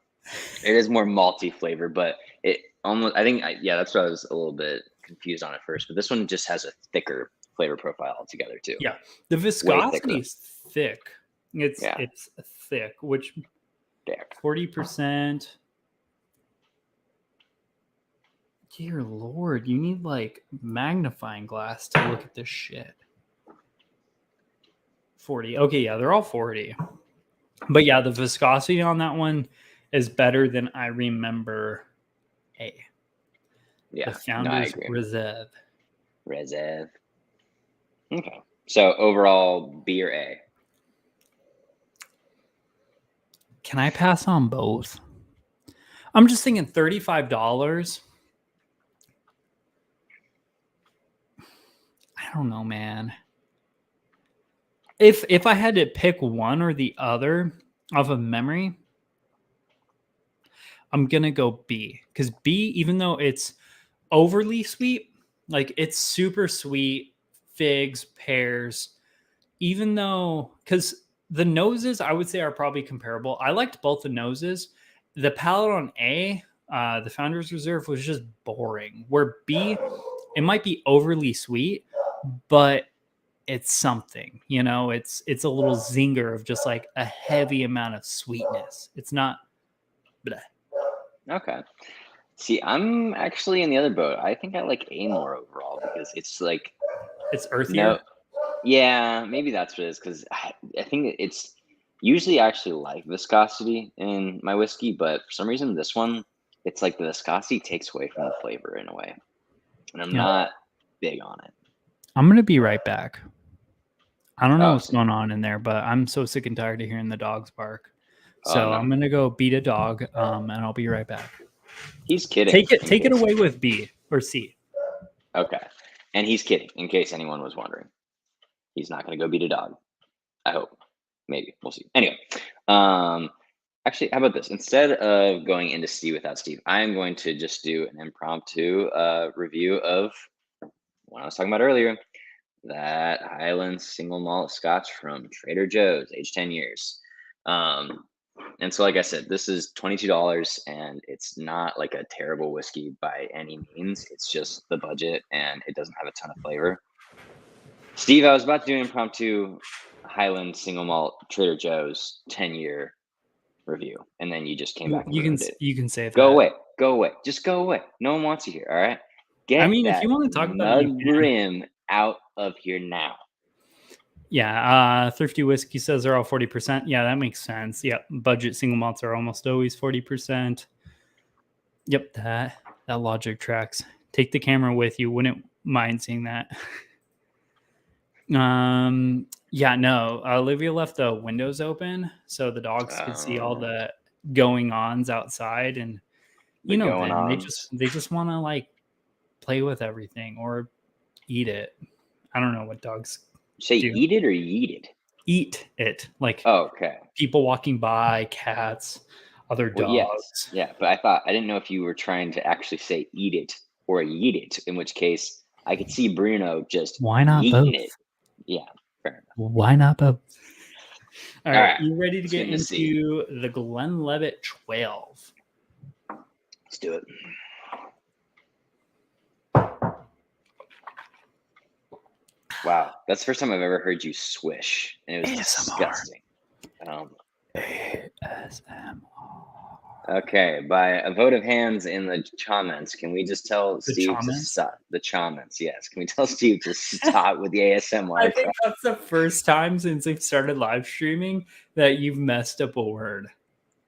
is more malty flavor, but it almost. I think, yeah, that's what I was a little bit confused on at first. But this one just has a thicker flavor profile altogether too. Yeah, the Way viscosity thicker. is thick. Yeah, It's thick, which thick. 40%. Dear Lord, you need like magnifying glass to look at this shit. 40. Okay, yeah, they're all 40. But yeah, the viscosity on that one is better than I remember A. The Yeah, no, I Founders agree. Reserve. Reserve. Okay, so overall, B or A? Can I pass on both? I'm just thinking $35. I don't know, man. If I had to pick one or the other off of memory, I'm gonna go B. Because B, even though it's overly sweet, like it's super sweet, figs, pears, even though because the noses I would say are probably comparable. I liked both the noses. The palate on A, the Founders Reserve was just boring. Where B, it might be overly sweet, but it's something. It's a little zinger of just like a heavy amount of sweetness. It's not. Bleh. Okay. See, I'm actually in the other boat. I think I like A more overall because it's like It's no, earthier. Yeah, maybe that's what it is, because I think it's usually I actually like viscosity in my whiskey, but for some reason this one, it's like the viscosity takes away from the flavor in a way, and I'm Yeah. not big on it. I'm going to be right back. I don't know Oh, what's going on in there, but I'm so sick and tired of hearing the dogs bark. oh So no, I'm going to go beat a dog, and I'll be right back. he's kidding. Take it away with B or C. Okay, and he's kidding. In case anyone was wondering, he's not going to go beat a dog. I hope. Maybe we'll see. Anyway, um, actually, how about this? Instead of going into Steve without Steve, I am going to just do an impromptu review of what I was talking about earlier. That Highland single malt Scotch from Trader Joe's, aged 10 years. And so, like I said, this is $22, and it's not like a terrible whiskey by any means. It's just the budget, and it doesn't have a ton of flavor. Steve, I was about to do an impromptu Highland single malt Trader Joe's 10-year review, and then you just came back and ruined it. You can say that. Go away. Go away. Just go away. No one wants you here, all right? Get If that you want to talk about it, you mug can. brim out of here now. Yeah, Thrifty Whiskey says they're all 40%. Yeah, that makes sense. Yep, budget single malts are almost always 40%. Yep, that logic tracks. Take the camera with you. Wouldn't mind seeing that. Yeah, no. Olivia left the windows open so the dogs could see all the going ons outside, and you know them. They just want to like play with everything or eat it. I don't know what dogs say. do. Eat it or yeet it? Eat it. Like okay. People walking by, cats, other dogs. Yes. Yeah, but I didn't know if you were trying to actually say eat it or yeet it, in which case I could see Bruno just why not both? it. Yeah, fair enough. Why not both? All right, you ready to Let's get into the Glenlivet 12? Let's do it. Wow, that's the first time I've ever heard you swish, and it was disgusting. ASMR. Okay, by a vote of hands in the comments, can we just tell Steve to stop? The comments, yes. Can we tell Steve to stop with the ASMR? I think that's the first time since we've started live streaming that you've messed up a word.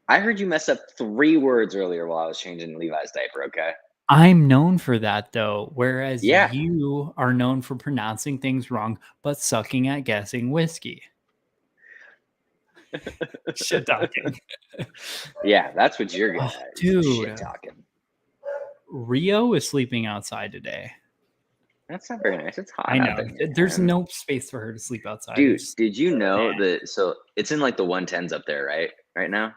I heard you mess up 3 words earlier while I was changing Levi's diaper, okay? I'm known for that, though, whereas you are known for pronouncing things wrong, but sucking at guessing whiskey. Shit talking. Yeah, that's what you're good at. Dude. Shit talking. Rio is sleeping outside today. That's not very nice. It's hot. I know. There's no space for her to sleep outside. Dude, did you know that? So it's in like the 110s up there, right now?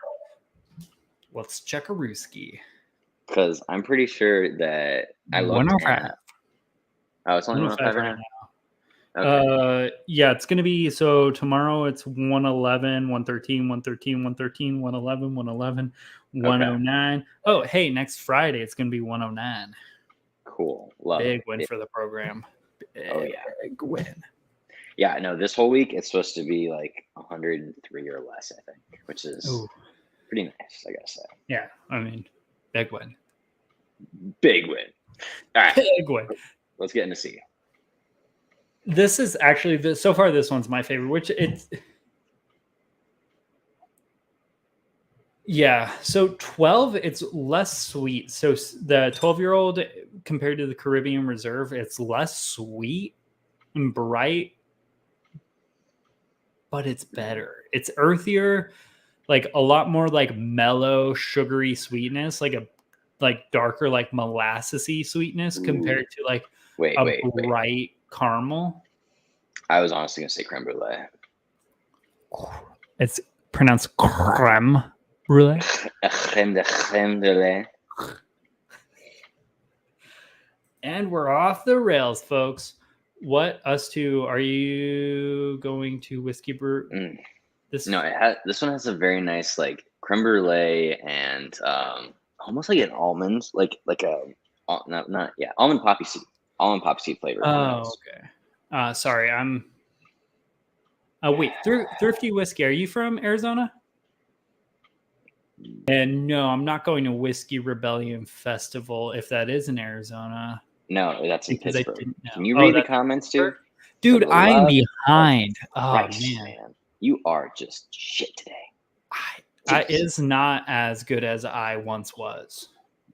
Let's check a Rooski. Because I'm pretty sure that I looked at. Oh, it's only 105 right now. Okay. Yeah, it's going to be, so tomorrow it's 111, 113, 113, 113, 111, 111, 109. Oh, hey, next Friday it's going to be 109. Cool. Love Big it. win for the program. Big win. Yeah, no, this whole week it's supposed to be like 103 or less, I think, which is pretty nice, I gotta say. Yeah, I mean, big win. Big win. All right. Big win. Let's get into C. This is actually, so far this one's my favorite, which it's... Yeah, so 12, it's less sweet. So the 12-year-old compared to the Caribbean Reserve, it's less sweet and bright, but it's better. It's earthier, like a lot more like mellow, sugary sweetness, like darker, like molassesy sweetness compared to like bright caramel. I was honestly gonna say creme brulee. It's pronounced creme brulee. Creme brulee. And we're off the rails, folks. What us two? Are you going to whiskey brew? This one has a very nice like creme brulee and almost like an almond, like a almond poppy seed flavor. Oh, okay. Sorry, I'm. Oh wait, Thrifty Whiskey. Are you from Arizona? And no, I'm not going to Whiskey Rebellion Festival if that is in Arizona. No, that's in Pittsburgh. Can you read the comments too? Dude, the I am love of behind. Oh Christ, man. man. You are just shit today. I Jeez. is not as good as I once was.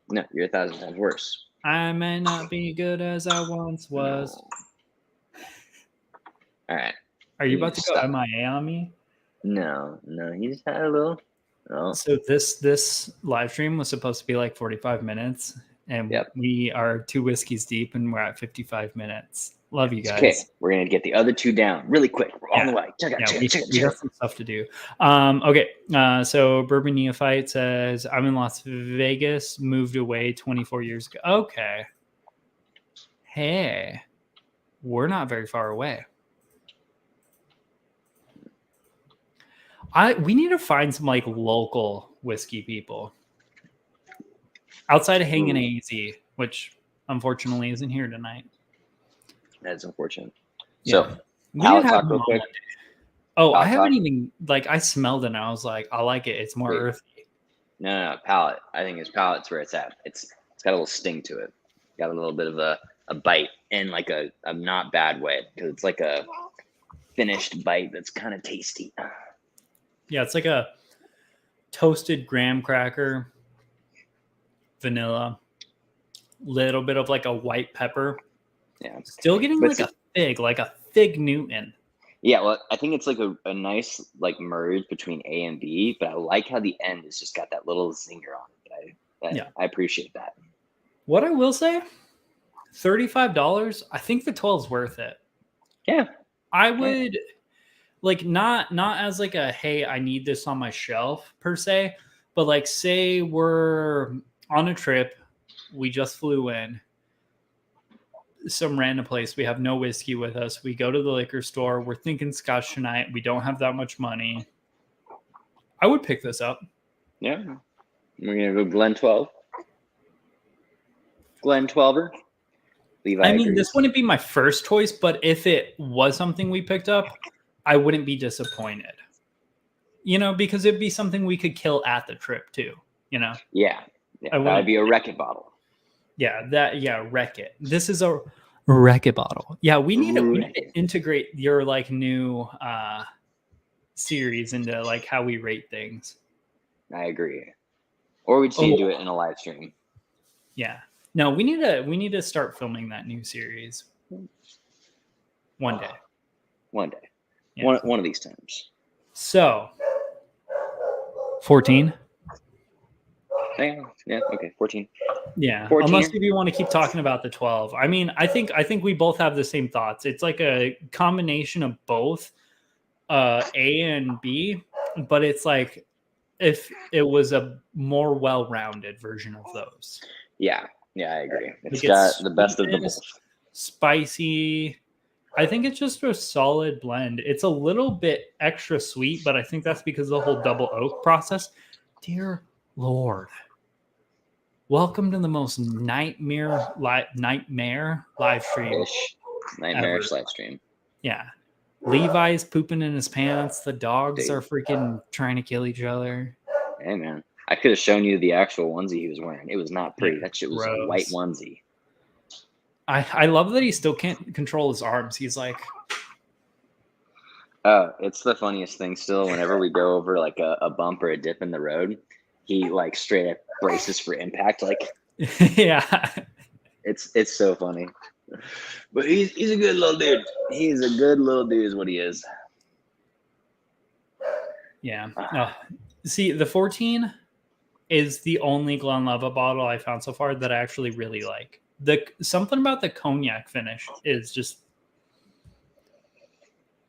No, you're 1,000 times worse. I may not be good as I once was. No. All right. Are you about to go Stop. MIA on me? No, he just had a little. Oh, So this live stream was supposed to be like 45 minutes, and yep. we are 2 whiskeys deep, and we're at 55 minutes. Love you It's guys. okay. We're gonna get the other 2 down really quick. We're on the way. Check it out. We got some stuff to do. Okay. So Bourbon Neophyte says, I'm in Las Vegas, moved away 24 years ago. Okay. Hey, we're not very far away. We need to find some like local whiskey people outside of Hanging AZ, which unfortunately isn't here tonight. That's unfortunate. Yeah. So, we palate did have talk real quick. Oh, palate I haven't talk. even I smelled it and I was like, I like it. It's more earthy. No, palate. I think his palate's where it's at. It's got a little sting to it. Got a little bit of a bite in like a not bad way, because it's like a finished bite that's kind of tasty. Yeah, it's like a toasted graham cracker, vanilla, little bit of like a white pepper. Yeah. Still getting like a fig Newton. Yeah, well, I think it's like a nice like merge between A and B, but I like how the end has just got that little zinger on it. I appreciate that. What I will say, $35. I think the 12 is worth it. Yeah, I would like not as like a hey, I need this on my shelf per se, but like say we're on a trip, we just flew in some random place, we have no whiskey with us, we go to the liquor store, we're thinking Scotch tonight, we don't have that much money. I would pick this up. Yeah, we're gonna go Glen 12. Glen 12er. Levi I mean, agrees. this wouldn't be my first choice, but if it was something we picked up, I wouldn't be disappointed. Because it'd be something we could kill at the trip too. Yeah, that'd be a Wreck-It bottle. Yeah, Wreck It. This is a Wreck It bottle. Yeah, we need to integrate your like new series into like how we rate things. I agree. Or we just need to do it in a live stream. Yeah. No, we need to start filming that new series one day. One day. Yeah. One of these times. So 14. Yeah. Okay. 14. Yeah. 14. Unless if you want to keep talking about the 12. I mean, I think we both have the same thoughts. It's like a combination of both A and B, but it's like if it was a more well-rounded version of those. Yeah, I agree. It's got the best of the both. Spicy. I think it's just a solid blend. It's a little bit extra sweet, but I think that's because of the whole double oak process. Dear Lord. Welcome to the most nightmare live stream. Nightmarish live stream. Yeah. Levi's pooping in his pants. The dogs are freaking trying to kill each other. Hey, man. I could have shown you the actual onesie he was wearing. It was not pretty. That shit was a white onesie. I love that he still can't control his arms. He's like... it's the funniest thing still. Whenever we go over like a bump or a dip in the road, he like straight up braces for impact. Like, yeah. It's so funny. But he's a good little dude. He's a good little dude is what he is. Yeah. See, the 14 is the only Glenlivet bottle I found so far that I actually really like. Something about the cognac finish is just...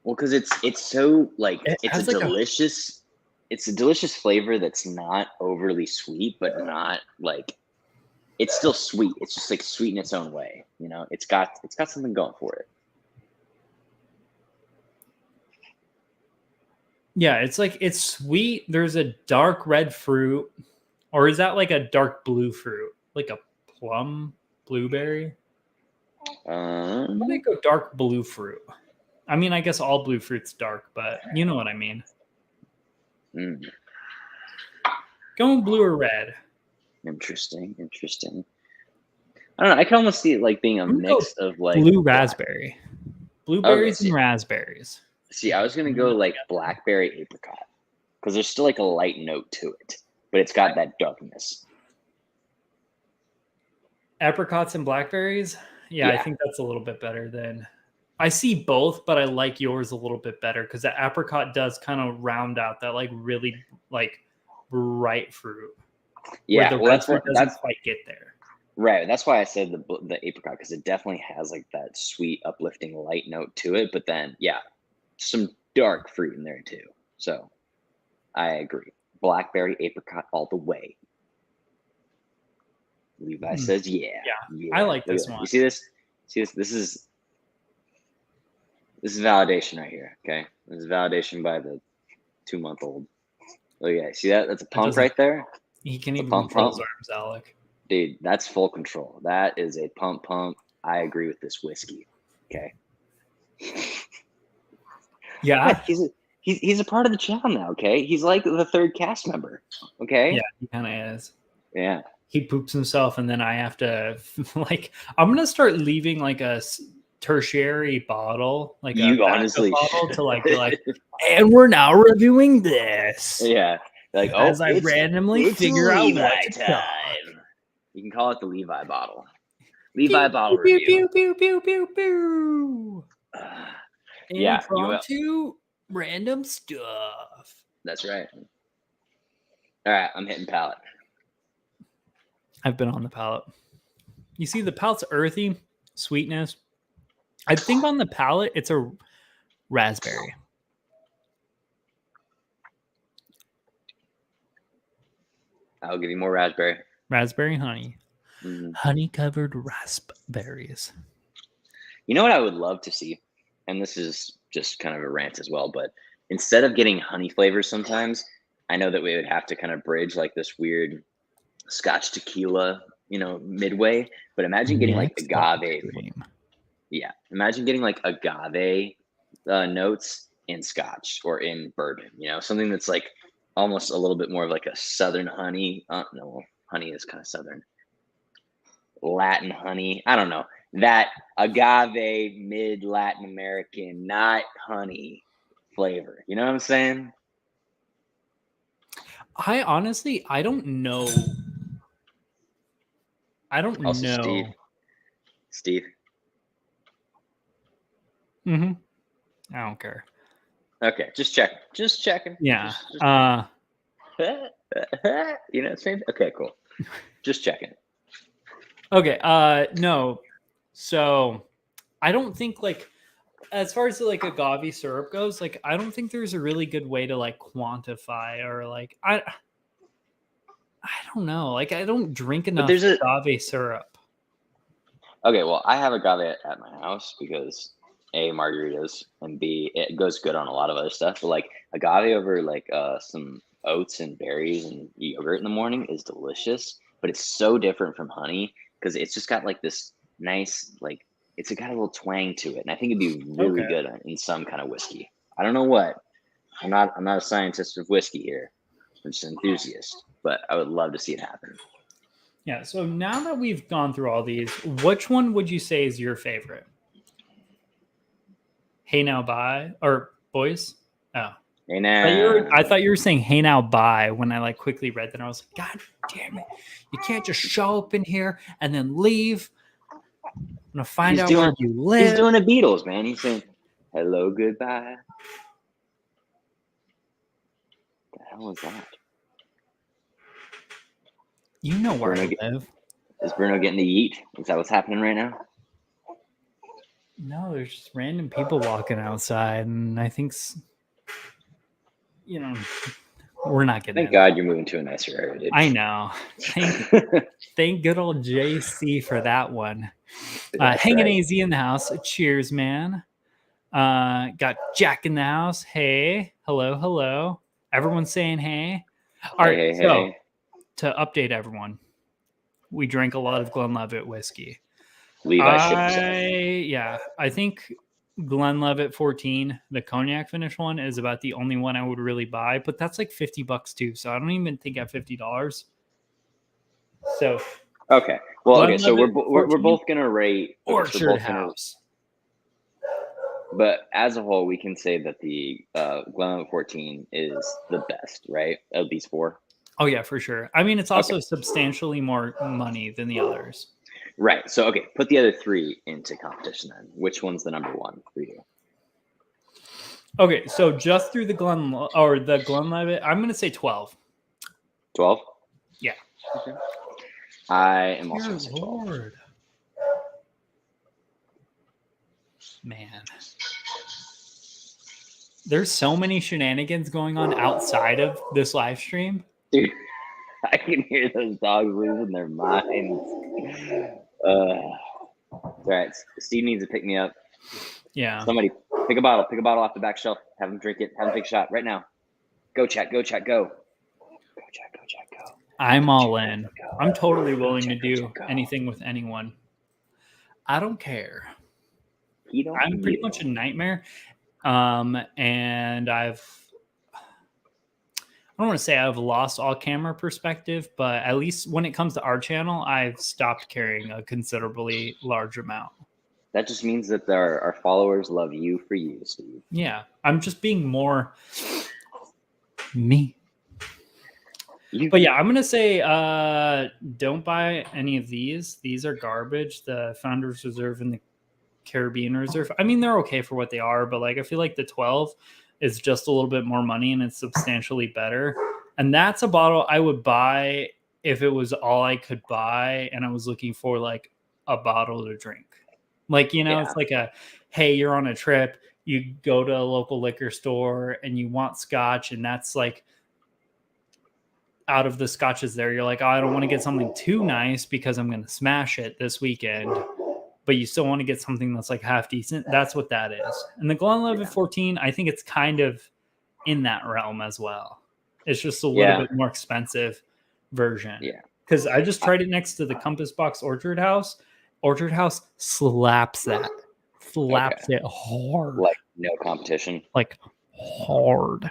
Well, because it's so like it's a like delicious it's a delicious flavor that's not overly sweet, but not like it's still sweet. It's just like sweet in its own way. It's got something going for it. Yeah, it's like it's sweet. There's a dark red fruit, or is that like a dark blue fruit, like a plum, blueberry? I'm gonna go dark blue fruit. I mean, I guess all blue fruit's dark, but you know what I mean. Going blue or red. Interesting. I don't know. I can almost see it like being a mix of like blue raspberry. blueberries and raspberries. See, I was gonna go like blackberry apricot because there's still like a light note to it, but it's got that darkness. Apricots and blackberries. Yeah, I think that's a little bit better than. I see both, but I like yours a little bit better because the apricot does kind of round out that like really like bright fruit. Yeah, where the red fruit doesn't quite get there. Right. That's why I said the apricot, because it definitely has like that sweet, uplifting light note to it. But then, yeah, some dark fruit in there too. So I agree. Blackberry apricot all the way. Levi says, yeah. I like this one. You see this? See this? This is validation right here. Okay. This is validation by the 2-month-old. Look at that. See that? That's a pump right there. He can even control his arms, Alec. Dude, that's full control. That is a pump. I agree with this whiskey. Okay. Yeah. He's a part of the channel now, okay? He's like the third cast member. Okay? Yeah, he kind of is. Yeah. He poops himself, and then I have to like I'm gonna start leaving like a tertiary bottle, like you a honestly bottle to like be like, and we're now reviewing this. Yeah. Like, as I randomly figure out what time. You can call it the Levi bottle. Levi pew, bottle pew, review. Pew, pew, pew, pew, pew. Yeah. To random stuff. That's right. All right, I'm hitting palate. I've been on the palate. You see, the palate's earthy, sweetness. I think on the palate, it's a raspberry. I'll give you more raspberry. Raspberry honey. Honey-covered raspberries. You know what I would love to see? And this is just kind of a rant as well, but instead of getting honey flavors sometimes, I know that we would have to kind of bridge like this weird Scotch tequila, midway. But imagine getting like agave. Yeah. Imagine getting like agave notes in Scotch or in bourbon, something that's like almost a little bit more of like a Southern honey. No, honey is kind of Southern. Latin honey. I don't know. That agave mid Latin American, not honey flavor. You know what I'm saying? I honestly, I don't know. I don't also, know. Steve. I don't care. Okay, just checking. Yeah. Same. Okay, cool. Just checking. Okay. No. So, I don't think like, as far as the, like agave syrup goes, like I don't think there's a really good way to like quantify or like I don't know. Like I don't drink enough agave syrup. Okay, well, I have agave at my house because A, margaritas, and B, it goes good on a lot of other stuff. But like agave over like some oats and berries and yogurt in the morning is delicious. But it's so different from honey because it's just got like this nice like it's got a little twang to it, and I think it'd be really good in some kind of whiskey. I don't know what. I'm not a scientist of whiskey here. I'm just an enthusiast, but I would love to see it happen. Yeah. So now that we've gone through all these, which one would you say is your favorite? Hey now, bye or boys? Oh, hey now. I thought you were saying hey now, bye when I like quickly read that. And I was like, God damn it! You can't just show up in here and then leave. I'm gonna find out where you live. He's doing the Beatles, man. He's saying hello, goodbye. What the hell is that? You know where I live. Is Bruno getting the yeet? Is that what's happening right now? No, there's just random people walking outside, and I think, we're not getting. Thank God you're moving to a nicer area, dude. I know. Thank good old JC for that one. Hanging AZ in the house. Cheers, man. Got Jack in the house. Hey, hello. Everyone's saying hey. All right, so to update everyone, we drank a lot of Glenlivet whiskey. I think Glenlivet 14, the cognac finish one, is about the only one I would really buy, but that's like $50 too. So I don't even think at $50. So okay, well, so we're both gonna rate Orchard House. But as a whole, we can say that the Glenlivet 14 is the best, right? Of these four. Oh yeah, for sure. I mean, it's also Okay. substantially more money than the others. Right. So okay, put the other three into competition then. Which one's the number one for you? Okay, so just through the Glenlivet, I'm gonna say 12. 12? Yeah. Okay. I am also Dear gonna say 12. Lord. Man. There's so many shenanigans going on outside of this live stream. Dude, I can hear those dogs losing their minds. All right, Steve needs to pick me up. Yeah. Somebody pick a bottle off the back shelf. Have him drink it. Have him take a shot right now. Go chat. Go chat. Go. Go chat. Go chat. Go. I'm Go, all chat, in. go. I'm totally willing Go, to chat, do chat, go. anything with anyone. I don't care. He don't. I'm pretty much a nightmare. And I don't want to say I've lost all camera perspective, but at least when it comes to our channel, I've stopped carrying a considerably large amount. That just means that our followers love you for you, Steve. Yeah, I'm just being more me. But yeah, I'm gonna say don't buy any of these. These are garbage. The Founders Reserve and the Caribbean Reserve. I mean, they're okay for what they are, but like I feel like the 12 is just a little bit more money and it's substantially better. And that's a bottle I would buy if it was all I could buy and I was looking for like a bottle to drink. Like, you know, Yeah. it's like hey, you're on a trip, you go to a local liquor store and you want scotch, and that's like out of the scotches there, you're like, oh, I don't want to get something too nice because I'm going to smash it this weekend. But you still want to get something that's like half decent. That's what that is. And the Glenlivet 14, I think it's kind of in that realm as well. It's just a little bit more expensive version. Yeah. Because I just tried it next to the Compass Box Orchard House. Orchard House slaps that. Slaps it hard. Like no competition. Like hard.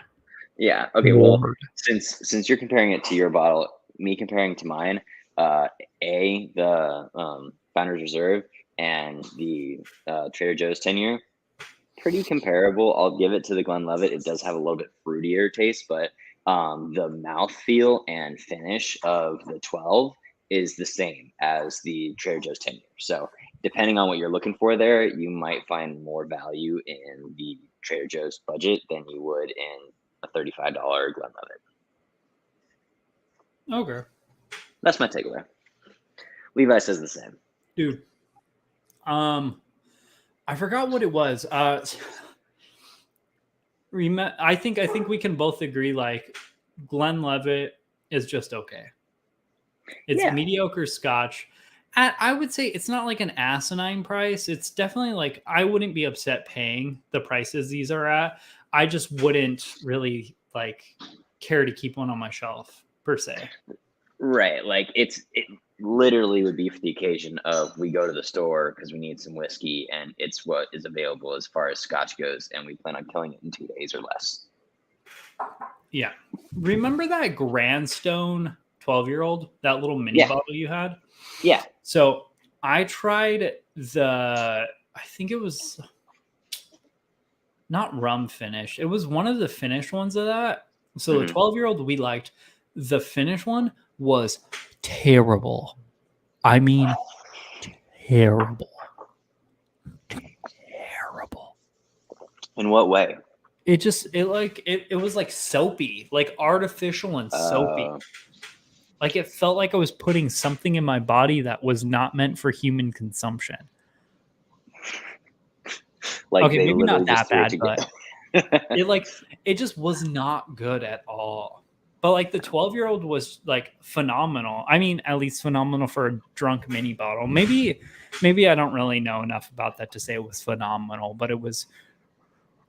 Yeah. Okay. Well, since you're comparing it to your bottle, me comparing to mine, the Founders Reserve and the Trader Joe's 10-year, pretty comparable. I'll give it to the Glenlivet. It does have a little bit fruitier taste, but the mouthfeel and finish of the 12 is the same as the Trader Joe's 10-year. So depending on what you're looking for there, you might find more value in the Trader Joe's budget than you would in a $35 Glenlivet. Okay. That's my takeaway. Levi says the same. Dude. I forgot what it was. I think we can both agree like Glenlivet is just okay. It's mediocre scotch. I would say it's not like an asinine price. It's definitely like I wouldn't be upset paying the prices these are at. I just wouldn't really like care to keep one on my shelf per se. Right. Like it literally would be for the occasion of we go to the store because we need some whiskey and it's what is available as far as scotch goes, and we plan on killing it in 2 days or less. Yeah. Remember that Grandstone 12-year-old, that little mini bottle you had? Yeah. So I tried I think it was not rum finish. It was one of the finished ones of that. So the 12-year-old we liked. The finished one was terrible. I mean, terrible. Terrible. In what way? It was like soapy, like artificial and soapy. Like it felt like I was putting something in my body that was not meant for human consumption. Like okay, maybe not that bad, but it just was not good at all. But like the 12-year-old was like phenomenal. I mean, at least phenomenal for a drunk mini bottle. Maybe I don't really know enough about that to say it was phenomenal, but it was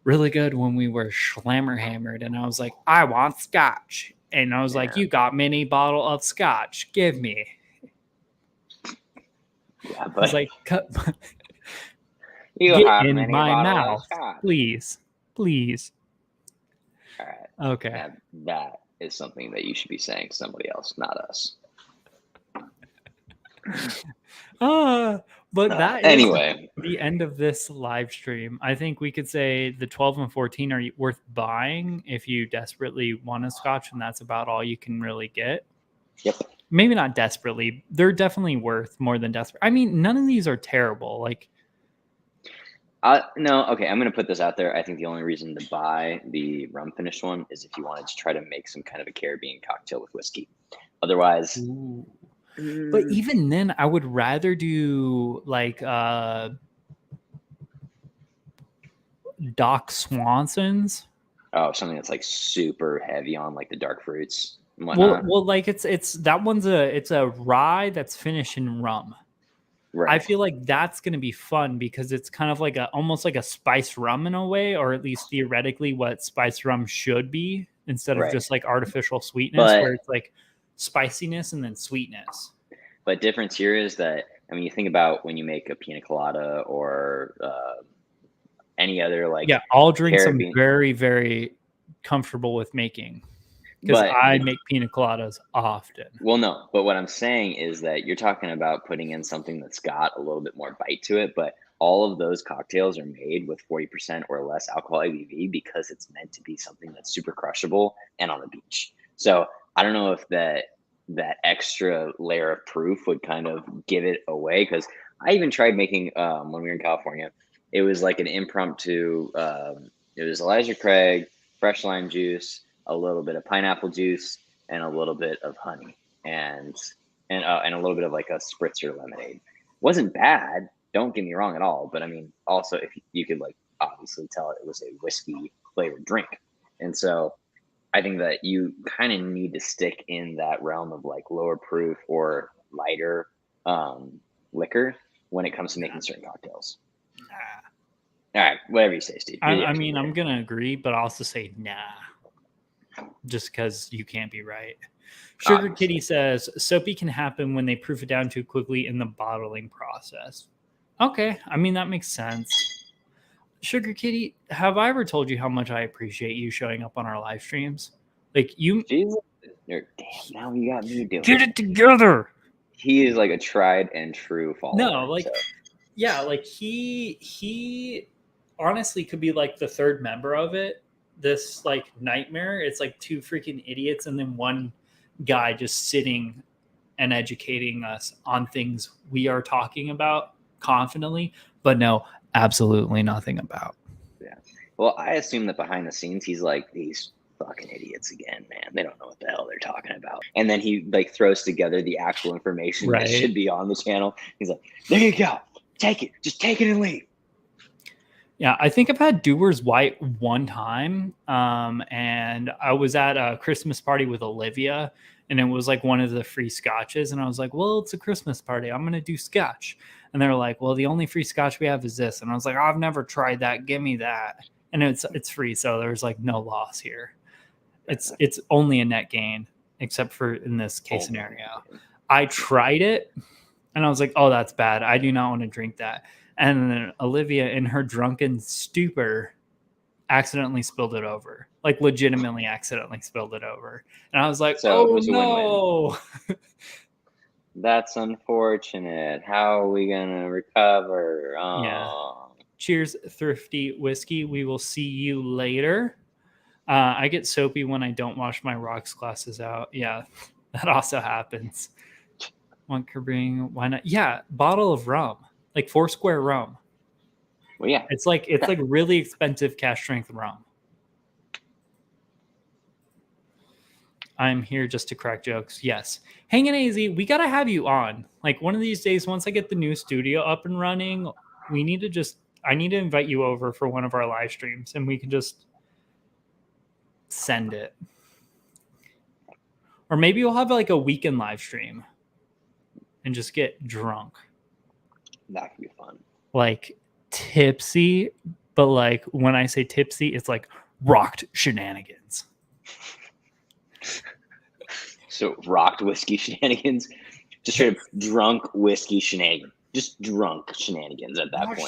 really good when we were schlammerhammered and I was like, I want scotch. And I was like, you got mini bottle of scotch. Give me. Yeah, but I was like, get in my mouth. Please. All right. Okay. Now, that is something that you should be saying to somebody else, not us. But that is Anyway, the end of this live stream. I think we could say the 12 and 14 are worth buying if you desperately want a scotch, and that's about all you can really get. yep. Maybe not desperately. They're definitely worth more than desperate. I mean, none of these are terrible. Like, no, okay, I'm gonna put this out there. I think the only reason to buy the rum finished one is if you wanted to try to make some kind of a Caribbean cocktail with whiskey. Otherwise, but even then, I would rather do like Doc Swanson's. oh, something that's like super heavy on like the dark fruits and whatnot. Well, like it's that one's it's a rye that's finished in rum. Right. I feel like that's going to be fun because it's kind of like almost like a spiced rum in a way, or at least theoretically what spiced rum should be instead of just like artificial sweetness, where it's like spiciness and then sweetness. But difference here is that, I mean, you think about when you make a pina colada or any other like all drinks I'm very, very comfortable with making. Because I make pina coladas often. Well, no, but what I'm saying is that you're talking about putting in something that's got a little bit more bite to it, but all of those cocktails are made with 40% or less alcohol ABV because it's meant to be something that's super crushable and on the beach. So I don't know if that extra layer of proof would kind of give it away, because I even tried making when we were in California, it was like an impromptu. It was Elijah Craig, fresh lime juice, a little bit of pineapple juice, and a little bit of honey, and a little bit of like a spritzer lemonade. Wasn't bad, don't get me wrong at all, but I mean, also if you could like obviously tell it was a whiskey flavored drink. And so I think that you kind of need to stick in that realm of like lower proof or lighter liquor when it comes to making certain cocktails. All right, whatever you say, Steve. I mean, I'm gonna agree, but I also say nah, just because you can't be right. Sugar Kitty says soapy can happen when they proof it down too quickly in the bottling process. Okay, I mean that makes sense. Sugar Kitty, have I ever told you how much I appreciate you showing up on our live streams? Like you, Jesus, damn, now you got me doing. Get it together. He is like a tried and true follower. No, like yeah, like he honestly could be like the third member of it. This like nightmare. It's like two freaking idiots and then one guy just sitting and educating us on things we are talking about confidently, but no, absolutely nothing about. Yeah. Well, I assume that behind the scenes, he's like, these fucking idiots again, man. They don't know what the hell they're talking about. And then he like throws together the actual information that should be on the channel. He's like, there you go. Take it. Just take it and leave. Yeah, I think I've had Dewar's White one time, and I was at a Christmas party with Olivia, and it was like one of the free scotches, and I was like, well, it's a Christmas party. I'm going to do scotch. And they're like, well, the only free scotch we have is this. And I was like, I've never tried that. Give me that. And it's free, so there's like no loss here. It's only a net gain, except for in this case scenario. I tried it, and I was like, oh, that's bad. I do not want to drink that. And then Olivia, in her drunken stupor, accidentally spilled it over. Like, legitimately accidentally spilled it over. And I was like, so oh, no. That's unfortunate. How are we going to recover? Oh. Yeah. Cheers, Thrifty Whiskey. We will see you later. I get soapy when I don't wash my rocks glasses out. Yeah, that also happens. One could bring, why not? Yeah, bottle of rum. Like Foursquare rum. Well, yeah. It's like really expensive cash strength rum. I'm here just to crack jokes. Yes. Hanging AZ, we got to have you on. Like one of these days, once I get the new studio up and running, I need to invite you over for one of our live streams and we can just send it. Or maybe we'll have like a weekend live stream and just get drunk. That could be fun. Like tipsy, but like when I say tipsy, it's like rocked shenanigans. So rocked whiskey shenanigans, just straight up drunk whiskey shenanigans, just drunk shenanigans at that point.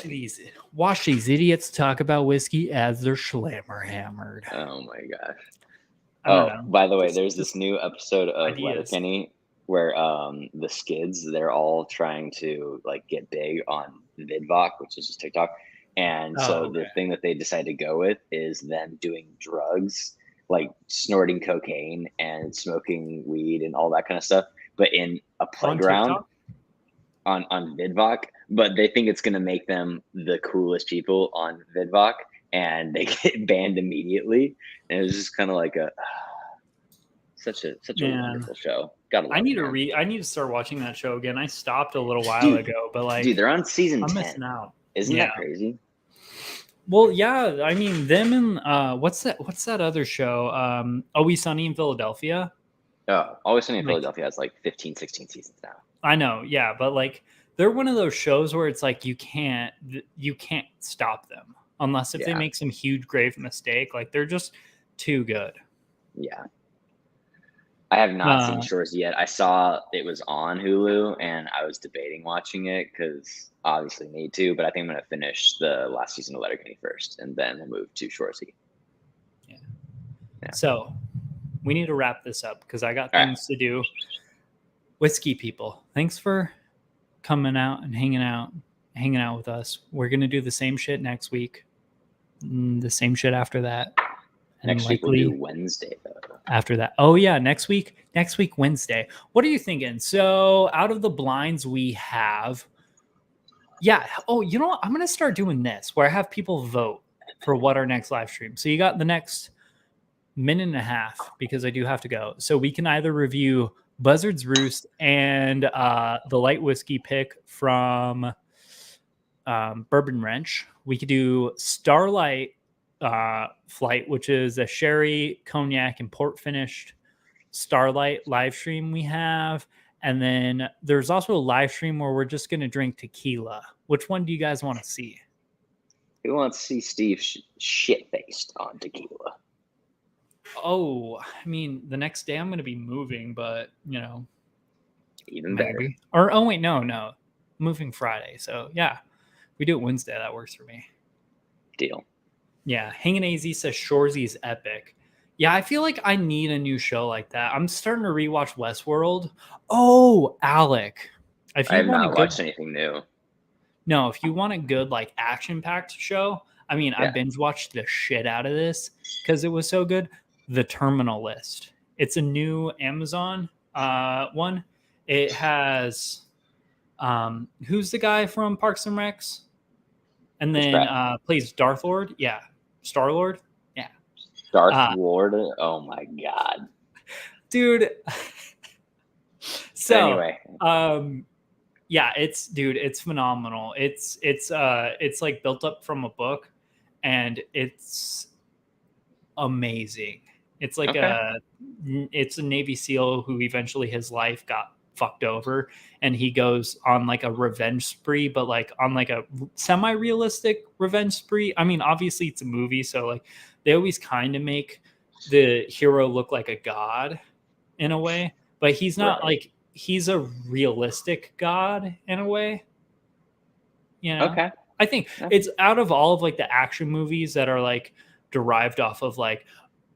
Watch these idiots talk about whiskey as they're schlammer hammered. Oh my gosh. Oh, by the way, there's this new episode of Letterkenny where the skids, they're all trying to like get big on VidVok, which is just TikTok. And Oh, so the okay. thing that they decided to go with is them doing drugs, like snorting cocaine and smoking weed and all that kind of stuff, but in a On playground TikTok? on VidVok. But they think it's gonna make them the coolest people on VidVok, and they get banned immediately. And it was just kind of like a such a Man, wonderful show. Gotta I love need it, to man. I need to start watching that show again. I stopped a little while Dude, ago, but dude, like they're on season I'm 10. missing out. Isn't Yeah. that crazy? Well, yeah, I mean them and what's that other show? Always Sunny in Philadelphia. Oh, Always Sunny in Like Philadelphia has like 15, 16 seasons now. I know, yeah, but like they're one of those shows where it's like you can't stop them unless if they Yeah, make some huge grave mistake. Like they're just too good. yeah. I have not seen Uh Shores yet. I saw it was on Hulu, and I was debating watching it because obviously need to, but I think I'm gonna finish the last season of Letterkenny first, and then we'll move to Shoresy. yeah. Yeah. So we need to wrap this up because I got All right. things to do. Whiskey people, thanks for coming out and hanging out with us. We're gonna do the same shit next week, the same shit after that, and Next week we'll do likely Wednesday though. after that. Oh yeah, next week Wednesday. What are you thinking? So out of the blinds we have, yeah. Oh, you know what? I'm gonna start doing this where I have people vote for what our next live stream. So you got the next minute and a half because I do have to go. So we can either review Buzzard's Roost and the light whiskey pick from Bourbon Wrench. We could do Starlight Flight, which is a sherry, cognac, and port finished Starlight live stream we have. And then there's also a live stream where we're just going to drink tequila. Which one do you guys want to see? Who wants to see Steve shit faced on tequila? Oh, I mean, the next day I'm going to be moving, but Even maybe. better. Or oh wait, no, moving Friday. So yeah, we do it Wednesday. That works for me. Deal. Yeah, Hanging AZ says Shoresy's epic. Yeah, I feel like I need a new show like that. I'm starting to rewatch Westworld. Oh, Alec, if I you have want a not good watched anything new. no, if you want a good like action-packed show, I mean, I Yeah. binge watched the shit out of this because it was so good. The Terminal List. It's a new Amazon one. It has who's the guy from Parks and Recs? And Chris then Pratt. plays Darth Lord. Yeah. Star Lord. Yeah. Darth Uh, Lord. Oh my god. dude. So, Anyway, yeah, it's phenomenal. It's like built up from a book and it's amazing. It's like okay. it's a Navy SEAL who eventually his life got fucked over and he goes on like a revenge spree, but like on like a semi-realistic revenge spree. I mean, obviously it's a movie, so like they always kind of make the hero look like a god in a way, but he's not Right. like he's a realistic god in a way. Okay. I think Yeah. it's out of all of like the action movies that are like derived off of like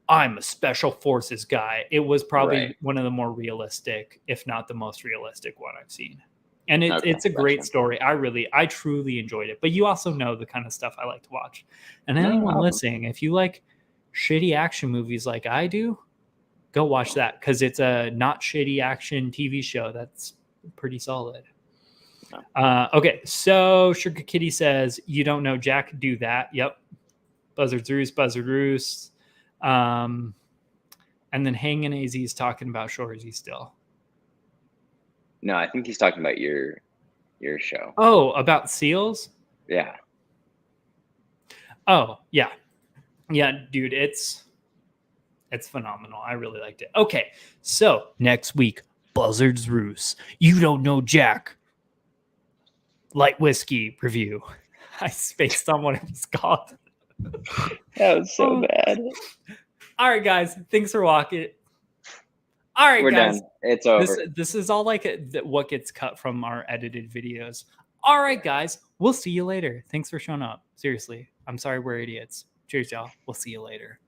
I'm a special forces guy. It was probably Right. one of the more realistic, if not the most realistic one I've seen. And Okay. it's a great Gotcha. story. I truly enjoyed it. But you also know the kind of stuff I like to watch. And No, anyone awesome. listening, if you like shitty action movies like I do, go watch that because it's a not shitty action TV show that's pretty solid. Okay, so Sugar Kitty says, you don't know Jack, do that. Yep. Buzzard Roost. And then Hanging AZ is talking about Shoresy still. No, I think he's talking about your show. Oh, about seals? Yeah. Oh, yeah. Yeah, dude, it's phenomenal. I really liked it. Okay, so next week, Buzzard's Roost. You don't know Jack. Light whiskey review. I spaced on what it was called. That was so bad. All right, guys. Thanks for walking. All right, We're guys. done. It's over. This is all like what gets cut from our edited videos. All right, guys. We'll see you later. Thanks for showing up. Seriously. I'm sorry we're idiots. Cheers, y'all. We'll see you later.